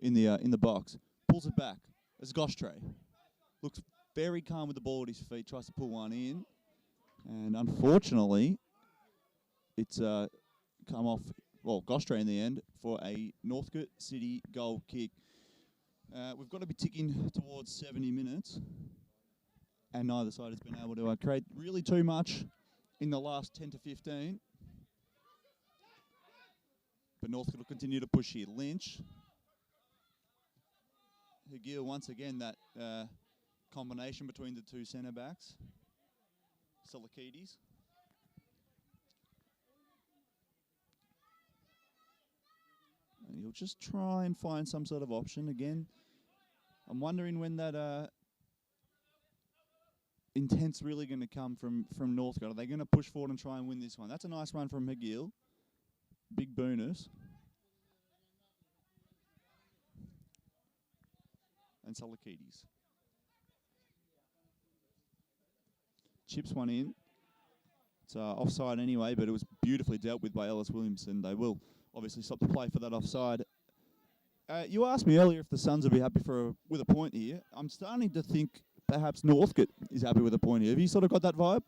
the box. Pulls it back. It's Gostray. Looks very calm with the ball at his feet. Tries to pull one in, and unfortunately, it's come off. Well, Gostray in the end for a Northcote City goal kick. We've got to be ticking towards 70 minutes, and neither side has been able to create really too much in the last 10 to 15. But Northcote will continue to push here. Lynch. Hagil, once again, that combination between the two centre-backs. Silikides. And he'll just try and find some sort of option again. I'm wondering when that intent's really going to come from Northcote. Are they going to push forward and try and win this one? That's a nice run from Hagil. Big bonus. And Silikides. Chips one in. It's offside anyway, but it was beautifully dealt with by Ellis Williamson. They will obviously stop the play for that offside. You asked me earlier if the Suns would be happy with a point here. I'm starting to think perhaps Northcote is happy with a point here. Have you sort of got that vibe?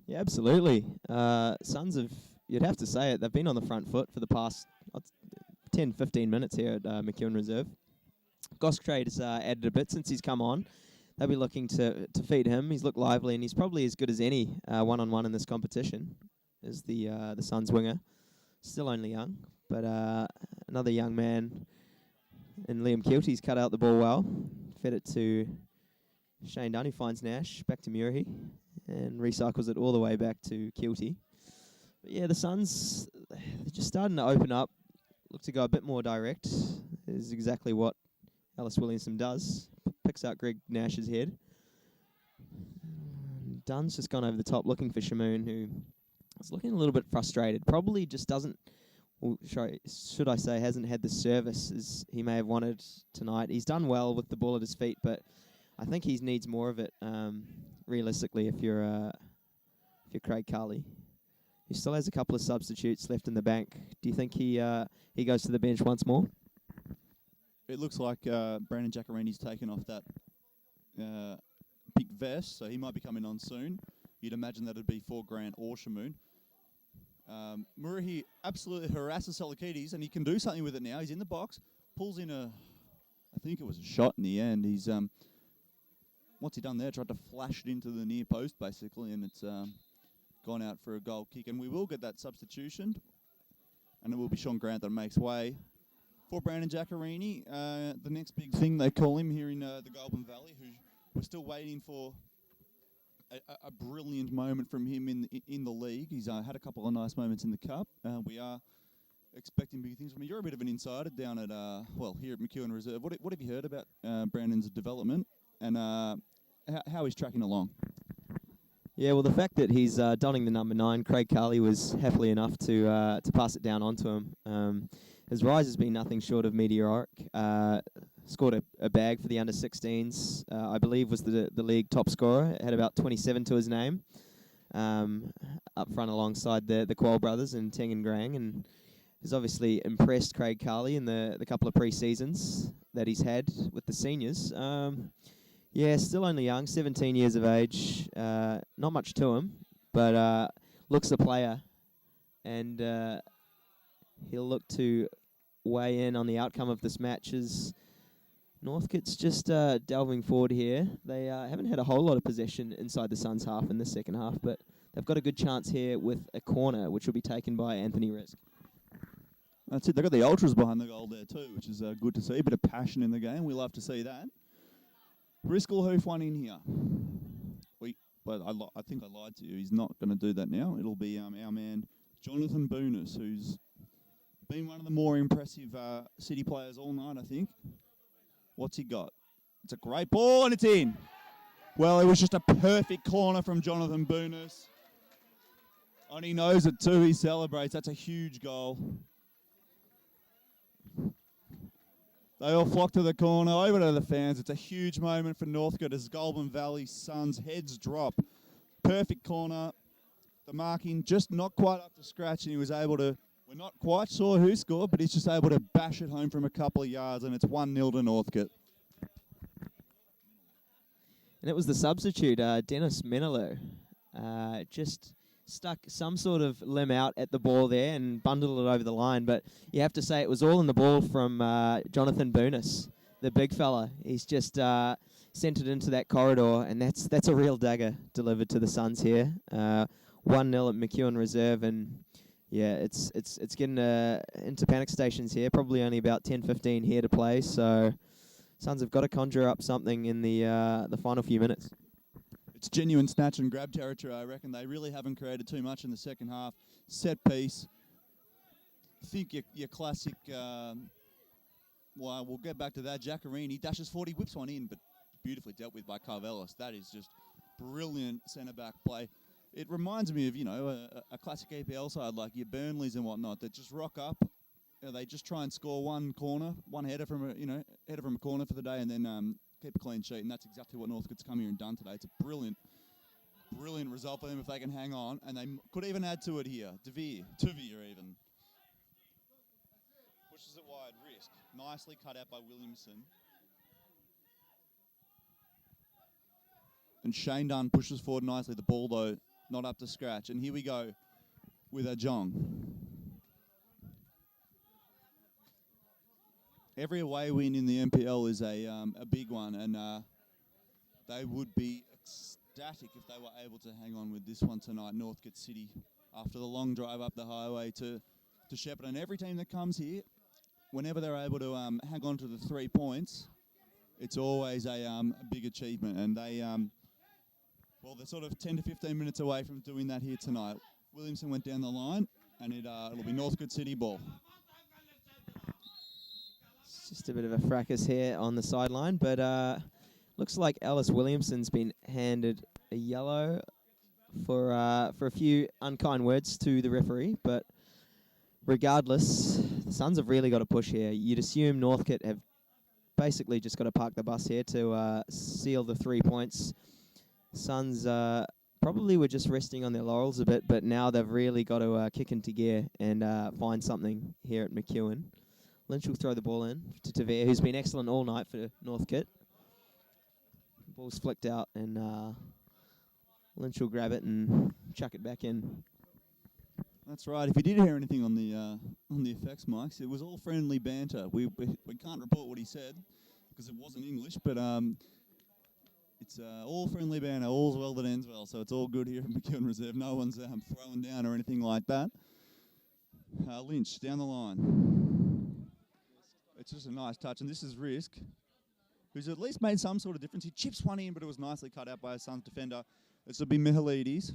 Yeah, absolutely. Suns have, you'd have to say it, they've been on the front foot for the past 10, 15 minutes here at McEwen Reserve. Gostray has added a bit since he's come on. They'll be looking to feed him. He's looked lively, and he's probably as good as any one-on-one in this competition as the Suns winger. Still only young, but another young man in Liam Kilty's cut out the ball well. Fed it to Shane Dunn, who finds Nash, back to Murray, and recycles it all the way back to Kilty. But yeah, the Suns, they're just starting to open up, look to go a bit more direct. Is exactly what Ellis Williamson does. Picks out Greg Nash's head. Dunn's just gone over the top looking for Shamoon, who is looking a little bit frustrated. Probably just doesn't, should I say, hasn't had the service as he may have wanted tonight. He's done well with the ball at his feet, but I think he needs more of it, realistically, if you're Craig Carley. He still has a couple of substitutes left in the bank. Do you think he goes to the bench once more? It looks like Brandon Giacarini's taken off that big vest, so he might be coming on soon. You'd imagine that it'd be for Grant or Shamoon. Murray absolutely harasses Silikides, and he can do something with it now. He's in the box, pulls in I think it was a shot in the end. He's what's he done there? Tried to flash it into the near post, basically, and it's gone out for a goal kick. And we will get that substitution, and it will be Sean Grant that makes way for Brandon Giacarini. The next big thing, they call him here in the Goulburn Valley, who we're still waiting for a brilliant moment from him in the league. He's had a couple of nice moments in the Cup. We are expecting big things from him. You're a bit of an insider down at, here at McEwen Reserve. What have you heard about Brandon's development and how he's tracking along? Yeah, well, the fact that he's donning the number 9, Craig Carley was happily enough to pass it down onto him. His rise has been nothing short of meteoric. Scored a bag for the under-16s. I believe was the league top scorer. Had about 27 to his name. Up front alongside the Quoll brothers and Teng and Grang, and has obviously impressed Craig Carley in the couple of pre-seasons that he's had with the seniors. Yeah, still only young, 17 years of age. Not much to him, but looks a player, and he'll look to weigh in on the outcome of this match as Northcote's just delving forward here. They haven't had a whole lot of possession inside the Suns' half in the second half, but they've got a good chance here with a corner, which will be taken by Anthony Risk. That's it. They've got the Ultras behind the goal there too, which is good to see. A bit of passion in the game. We love to see that. Riskelhoof one in here. But I think I lied to you. He's not going to do that now. It'll be our man Jonathan Boonis, who's been one of the more impressive City players all night, I think. What's he got? It's a great ball and it's in. Well, it was just a perfect corner from Jonathan Boonis. And he knows it too. He celebrates. That's a huge goal. They all flock to the corner, over to the fans. It's a huge moment for Northcote as Goulburn Valley Suns heads drop. Perfect corner. The marking just not quite up to scratch, and he was able to, we're not quite sure who scored, but he's just able to bash it home from a couple of yards, and it's 1-0 to Northcote. And it was the substitute, Dennis Menelo. Just stuck some sort of limb out at the ball there and bundled it over the line. But you have to say it was all in the ball from Jonathan Boonis, the big fella. He's just sent it into that corridor, and that's a real dagger delivered to the Suns here. 1-0 at McEwen Reserve, and yeah, it's getting into panic stations here. Probably only about 10-15 here to play, so Suns have got to conjure up something in the final few minutes. It's genuine snatch and grab territory, I reckon. They really haven't created too much in the second half. Set piece. I think your classic, well, we'll get back to that. Giaccarini dashes 40, whips one in, but beautifully dealt with by Carvelis. That is just brilliant centre-back play. It reminds me of, a classic EPL side like your Burnleys and whatnot that just rock up. They just try and score one header from a corner for the day, and then keep a clean sheet, and that's exactly what Northcote's come here and done today. It's a brilliant result for them if they can hang on, and they could even add to it here. Tuvir even. Pushes it wide, risk. Nicely cut out by Williamson. And Shane Dunn pushes forward nicely. The ball, though, not up to scratch. And here we go with a Jong. Every away win in the NPL is a big one, and they would be ecstatic if they were able to hang on with this one tonight. Northcote City, after the long drive up the highway to Shepparton. Every team that comes here, whenever they're able to hang on to the 3 points, it's always a big achievement. And they're sort of 10 to 15 minutes away from doing that here tonight. Williamson went down the line, and it'll be Northcote City ball. Just a bit of a fracas here on the sideline, but looks like Ellis Williamson's been handed a yellow for a few unkind words to the referee. But regardless, the Suns have really got to push here. You'd assume Northcote have basically just got to park the bus here to seal the 3 points. Suns probably were just resting on their laurels a bit, but now they've really got to kick into gear and find something here at McEwen. Lynch will throw the ball in to Tavere, who's been excellent all night for Northcote. Ball's flicked out, and Lynch will grab it and chuck it back in. That's right. If you did hear anything on the effects mics, it was all friendly banter. We can't report what he said because it wasn't English, but it's all friendly banter. All's well that ends well, so it's all good here at McEwen Reserve. No one's throwing down or anything like that. Lynch down the line. It's just a nice touch, and this is Risk, who's at least made some sort of difference. He chips one in, but it was nicely cut out by his son's defender. This will be Mihalides.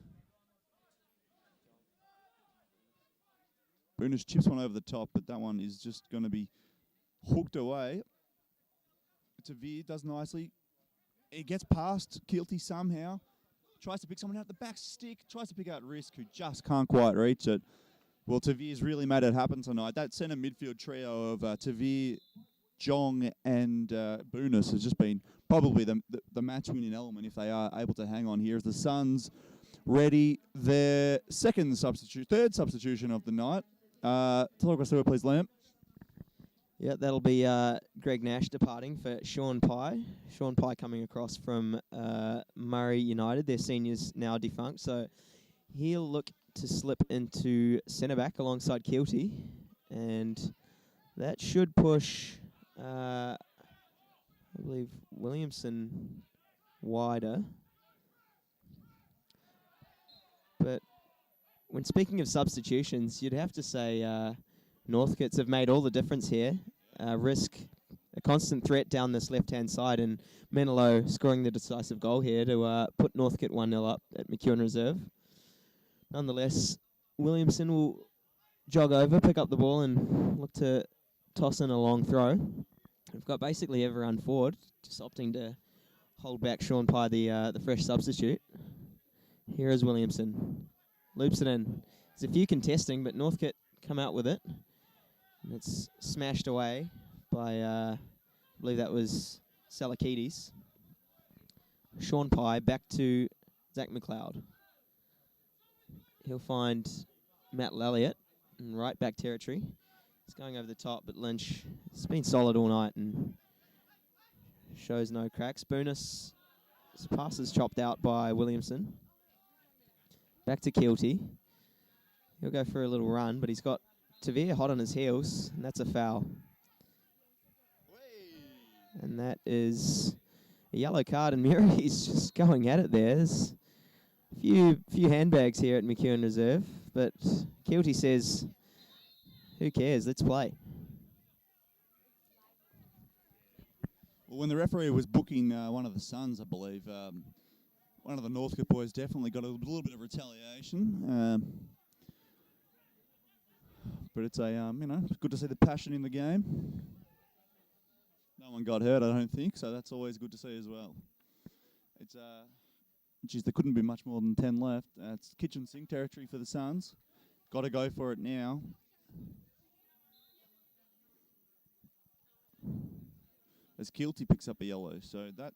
Boonis chips one over the top, but that one is just going to be hooked away. Tavir does nicely. He gets past Kilty somehow. Tries to pick someone out the back stick. Tries to pick out Risk, who just can't quite reach it. Well, Tavir's really made it happen tonight. That centre midfield trio of Tavir, Jong, and Boonis has just been probably the match-winning element if they are able to hang on here. As the Suns ready their third substitution of the night. Talk us through it, please, Liam. Yeah, that'll be Greg Nash departing for Sean Pye. Sean Pye coming across from Murray United. Their seniors now defunct, so he'll look to slip into centre-back alongside Kilty, and that should push, I believe, Williamson wider. But when speaking of substitutions, you'd have to say Northcotes have made all the difference here. Risk a constant threat down this left-hand side, and Menelo scoring the decisive goal here to put Northcote 1-0 up at McEwen Reserve. Nonetheless, Williamson will jog over, pick up the ball, and look to toss in a long throw. We've got basically everyone forward, just opting to hold back Sean Pye, the fresh substitute. Here is Williamson. Loops it in. There's a few contesting, but Northcote come out with it. And it's smashed away by, I believe that was Salakides. Sean Pye back to Zach McLeod. He'll find Matt Lelliott in right back territory. He's going over the top, but Lynch has been solid all night and shows no cracks. Boonus, his pass is chopped out by Williamson. Back to Keelty. He'll go for a little run, but he's got Tavir hot on his heels, and that's a foul. And that is a yellow card, and Murray's just going at it there. There's a few handbags here at McEwen Reserve, but Keelty says, who cares, let's play. Well, when the referee was booking one of the Suns, I believe, one of the Northcote boys definitely got a little bit of retaliation. But it's it's good to see the passion in the game. No one got hurt, I don't think, so that's always good to see as well. It's geez, there couldn't be much more than 10 left. It's kitchen sink territory for the Suns. Got to go for it now. As Keelty picks up a yellow, so that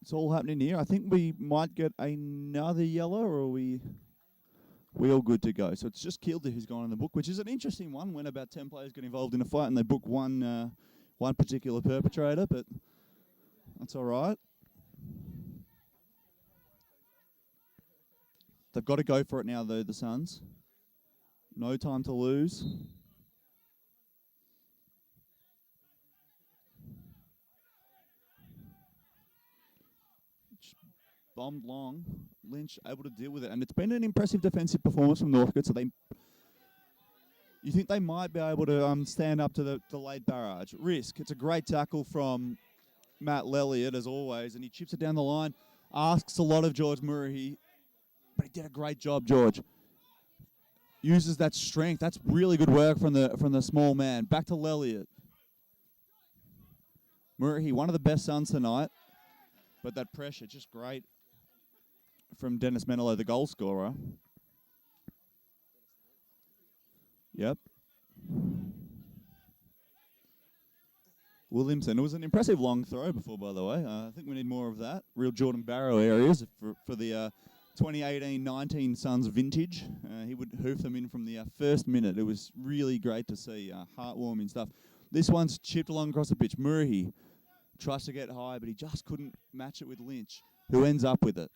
it's all happening here. I think we might get another yellow, or are we all good to go? So it's just Keelty who's gone in the book, which is an interesting one when about 10 players get involved in a fight and they book one particular perpetrator, but that's all right. They've got to go for it now, though, the Suns. No time to lose. Bombed long. Lynch able to deal with it. And it's been an impressive defensive performance from Northcote, so you think they might be able to stand up to the late barrage. Risk. It's a great tackle from Matt Lelliott, as always, and he chips it down the line. Asks a lot of George Murray, but he did a great job, George. Uses that strength. That's really good work from the small man. Back to Lelliott. Murray, one of the best Suns tonight, but that pressure, just great from Dennis Menelo, the goal scorer. Yep. Williamson. It was an impressive long throw before, by the way. I think we need more of that. Real Jordan Barrow areas for the 2018-19 Suns vintage. He would hoof them in from the first minute. It was really great to see. Heartwarming stuff. This one's chipped along across the pitch. Murray tries to get high, but he just couldn't match it with Lynch, who ends up with it.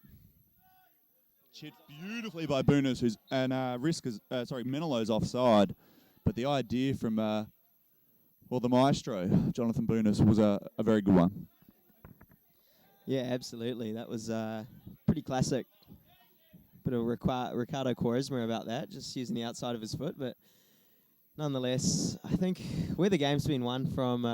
Chipped beautifully by Booners, Menelo's offside. But the idea from, the maestro, Jonathan Booners, was a very good one. Yeah, absolutely. That was pretty classic. Bit of Ricardo Quaresma about that, just using the outside of his foot. But nonetheless, I think where the game's been won from,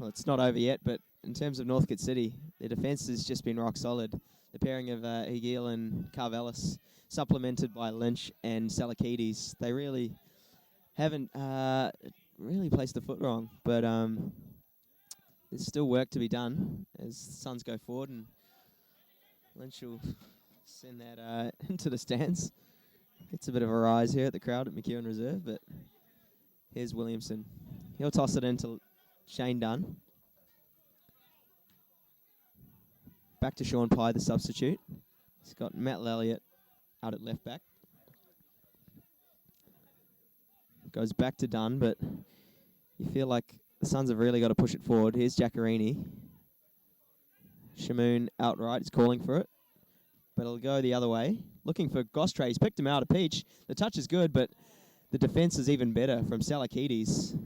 it's not over yet, but in terms of Northcote City, their defence has just been rock solid. The pairing of Higil and Carvelis, supplemented by Lynch and Salakides, they really haven't really placed the foot wrong. But there's still work to be done as the Suns go forward, and Lynch will send that into the stands. Gets a bit of a rise here at the crowd at McEwen Reserve, but here's Williamson. He'll toss it into Shane Dunn. Back to Sean Pye, the substitute. He's got Matt Lelliott out at left back. Goes back to Dunn, but you feel like the Suns have really got to push it forward. Here's Giacarini. Shamoon outright is calling for it, but it'll go the other way. Looking for Gostre. He's picked him out a peach. The touch is good, but the defense is even better from Salakides.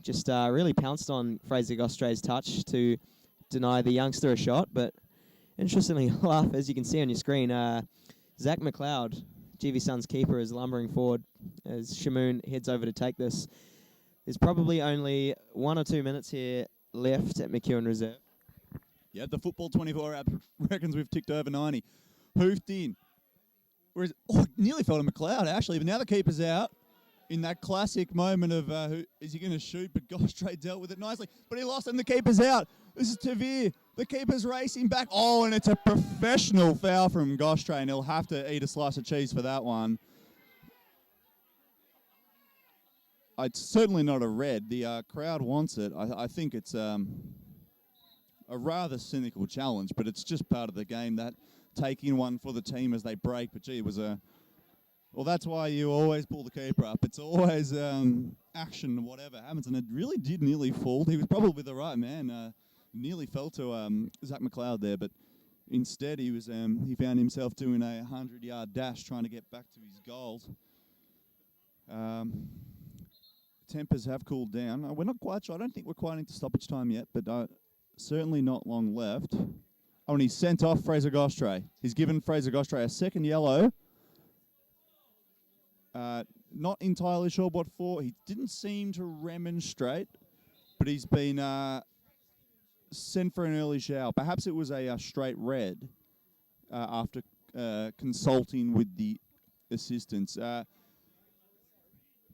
Just really pounced on Fraser Gostre's touch to deny the youngster a shot, but interestingly enough, as you can see on your screen, Zach McLeod GV Suns keeper is lumbering forward as Shamoon heads over to take this. There's probably only 1 or 2 minutes here left at McEwen Reserve. Yeah, the Football 24 app reckons we've ticked over 90. Hoofed in. Whereas, nearly fell to McLeod, actually, but now the keeper's out in that classic moment of who is he going to shoot, but Gostrey dealt with it nicely. But he lost and the keeper's out. This is Tavir. The keeper's racing back. Oh, and it's a professional foul from Gostrey, and he'll have to eat a slice of cheese for that one. It's certainly not a red. The crowd wants it. I think it's a rather cynical challenge, but it's just part of the game, that taking one for the team as they break. But, gee, it was a... Well, that's why you always pull the keeper up. It's always action, whatever happens. And it really did nearly fall. He was probably the right man. Nearly fell to Zach McLeod there, but instead he was he found himself doing a 100-yard dash trying to get back to his goals. Tempers have cooled down. We're not quite sure. I don't think we're quite into stoppage time yet, but certainly not long left. Oh, and he's sent off Fraser Gostrey. He's given Fraser Gostrey a second yellow. Not entirely sure what for. He didn't seem to remonstrate, but he's been sent for an early shower. Perhaps it was a straight red after consulting with the assistants.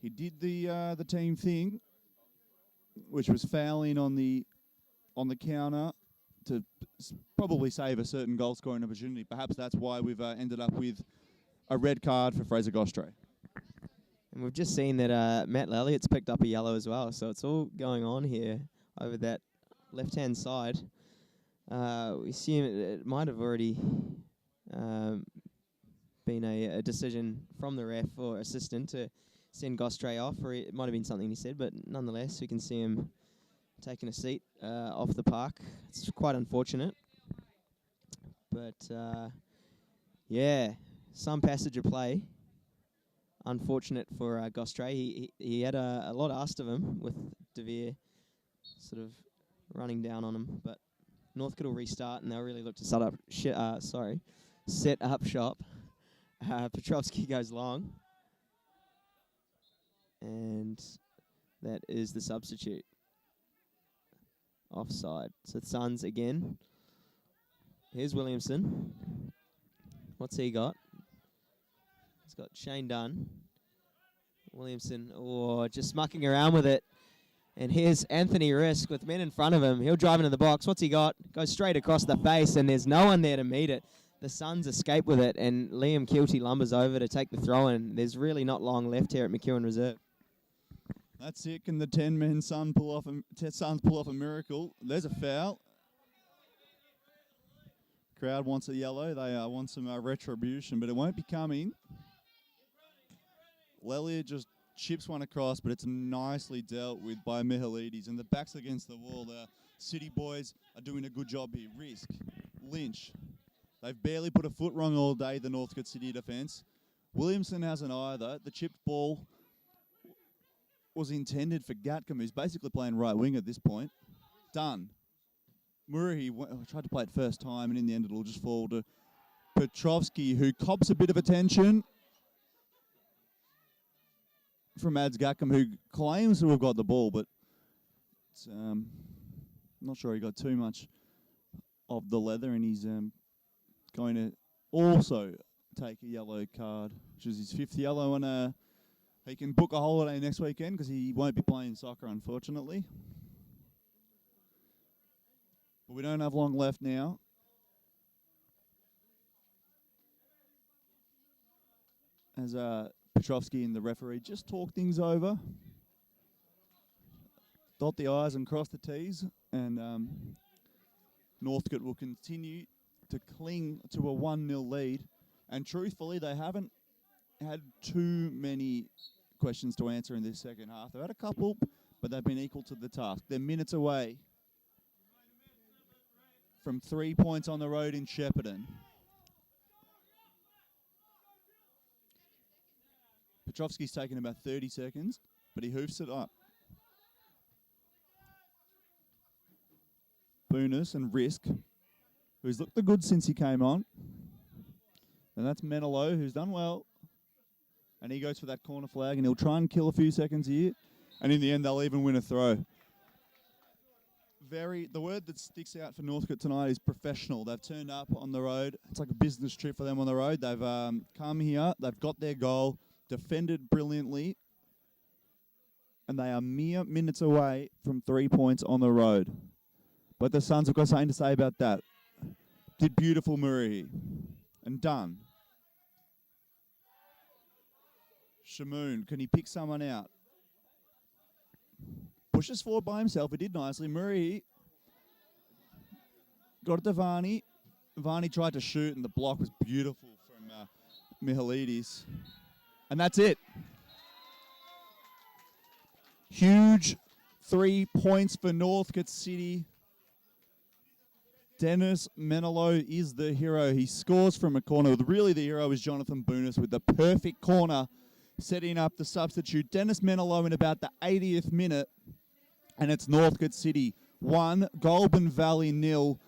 He did the team thing, which was fouling on the counter to probably save a certain goal scoring opportunity. Perhaps that's why we've ended up with a red card for Fraser Gostrey. And we've just seen that Matt Lelliott's picked up a yellow as well, so it's all going on here over that left-hand side. We assume it might have already been a decision from the ref or assistant to send Gostrey off, or it might have been something he said, but nonetheless, we can see him taking a seat off the park. It's quite unfortunate. But, yeah, some passage of play. Unfortunate for Gostrey. He had a lot asked of him with Devere sort of running down on him, but Northcote will restart and they'll really look to set up shop. Petrovsky goes long, and that is the substitute. Offside. So Suns again. Here's Williamson. What's he got? He's got Shane Dunn. Williamson, just mucking around with it. And here's Anthony Risk with men in front of him. He'll drive into the box. What's he got? Goes straight across the face, and there's no one there to meet it. The Suns escape with it, and Liam Kilty lumbers over to take the throw-in. There's really not long left here at McEwen Reserve. That's it. Can the 10-man Suns pull off a miracle? There's a foul. Crowd wants a yellow. They want some retribution, but it won't be coming. Lelia just chips one across, but it's nicely dealt with by Mihalides. And the back's against the wall. The City boys are doing a good job here. Risk, Lynch. They've barely put a foot wrong all day, the Northcote City defence. Williamson hasn't either. The chipped ball was intended for Gatcombe, who's basically playing right wing at this point. Done. Murray tried to play it first time, and in the end it'll just fall to Petrovsky, who cops a bit of attention from Mads Gatcombe, who claims to have got the ball, but it's, not sure he got too much of the leather, and he's going to also take a yellow card, which is his 5th yellow, and he can book a holiday next weekend because he won't be playing soccer, unfortunately. But we don't have long left now. As Petrovsky and the referee just talk things over. Dot the I's and cross the T's. And Northcote will continue to cling to a 1-0 lead. And truthfully, they haven't had too many questions to answer in this second half. They've had a couple, but they've been equal to the task. They're minutes away from 3 points on the road in Shepparton. Petrovsky's taken about 30 seconds, but he hoofs it up. Boonus and Risk, who's looked the good since he came on. And that's Menelo, who's done well. And he goes for that corner flag, and he'll try and kill a few seconds here. And in the end, they'll even win a throw. The word that sticks out for Northcote tonight is professional. They've turned up on the road. It's like a business trip for them on the road. They've come here. They've got their goal, defended brilliantly, and they are mere minutes away from 3 points on the road. But the Suns have got something to say about that. Did beautiful Murray. And done. Shamoon, can he pick someone out? Pushes forward by himself. He did nicely. Murray got it to Varney. Varney tried to shoot, and the block was beautiful from Mihalidis. And that's it. Huge 3 points for Northcote City. Dennis Menelo is the hero. He scores from a corner. Really, the hero is Jonathan Boonis with the perfect corner, setting up the substitute. Dennis Menelo in about the 80th minute. And it's Northcote City 1, Goulburn Valley 0.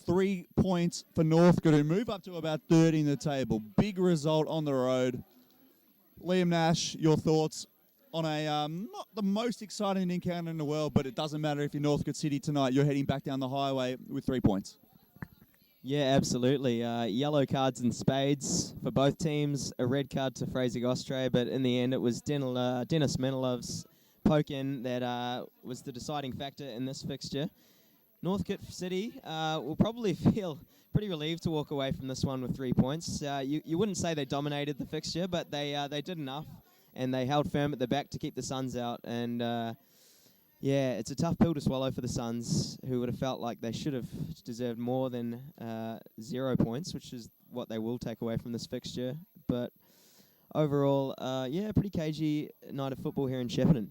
3 points for Northcote, who move up to about 3rd in the table. Big result on the road. Liam Nash, your thoughts on a not the most exciting encounter in the world, but it doesn't matter if you're Northcote City tonight. You're heading back down the highway with 3 points. Yeah, absolutely. Yellow cards and spades for both teams. A red card to Fraser Gostre, but in the end it was Dennis Menelov's poke in that was the deciding factor in this fixture. Northcote City will probably feel pretty relieved to walk away from this one with 3 points. You wouldn't say they dominated the fixture, but they did enough, and they held firm at the back to keep the Suns out. And yeah, it's a tough pill to swallow for the Suns, who would have felt like they should have deserved more than 0 points, which is what they will take away from this fixture. But overall, yeah, pretty cagey night of football here in Shepparton.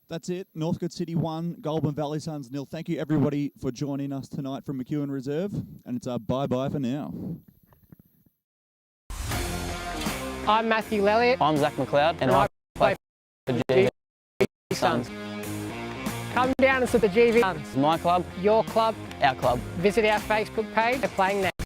That's it. Northcote City 1, Goulburn Valley Suns 0. Thank you, everybody, for joining us tonight from McEwen Reserve. And it's a bye-bye for now. I'm Matthew Lelliott. I'm Zach McLeod, and I play for GV Suns. Come down and support the GV Suns. My club, Your club. our club. Visit our Facebook page. They're playing now.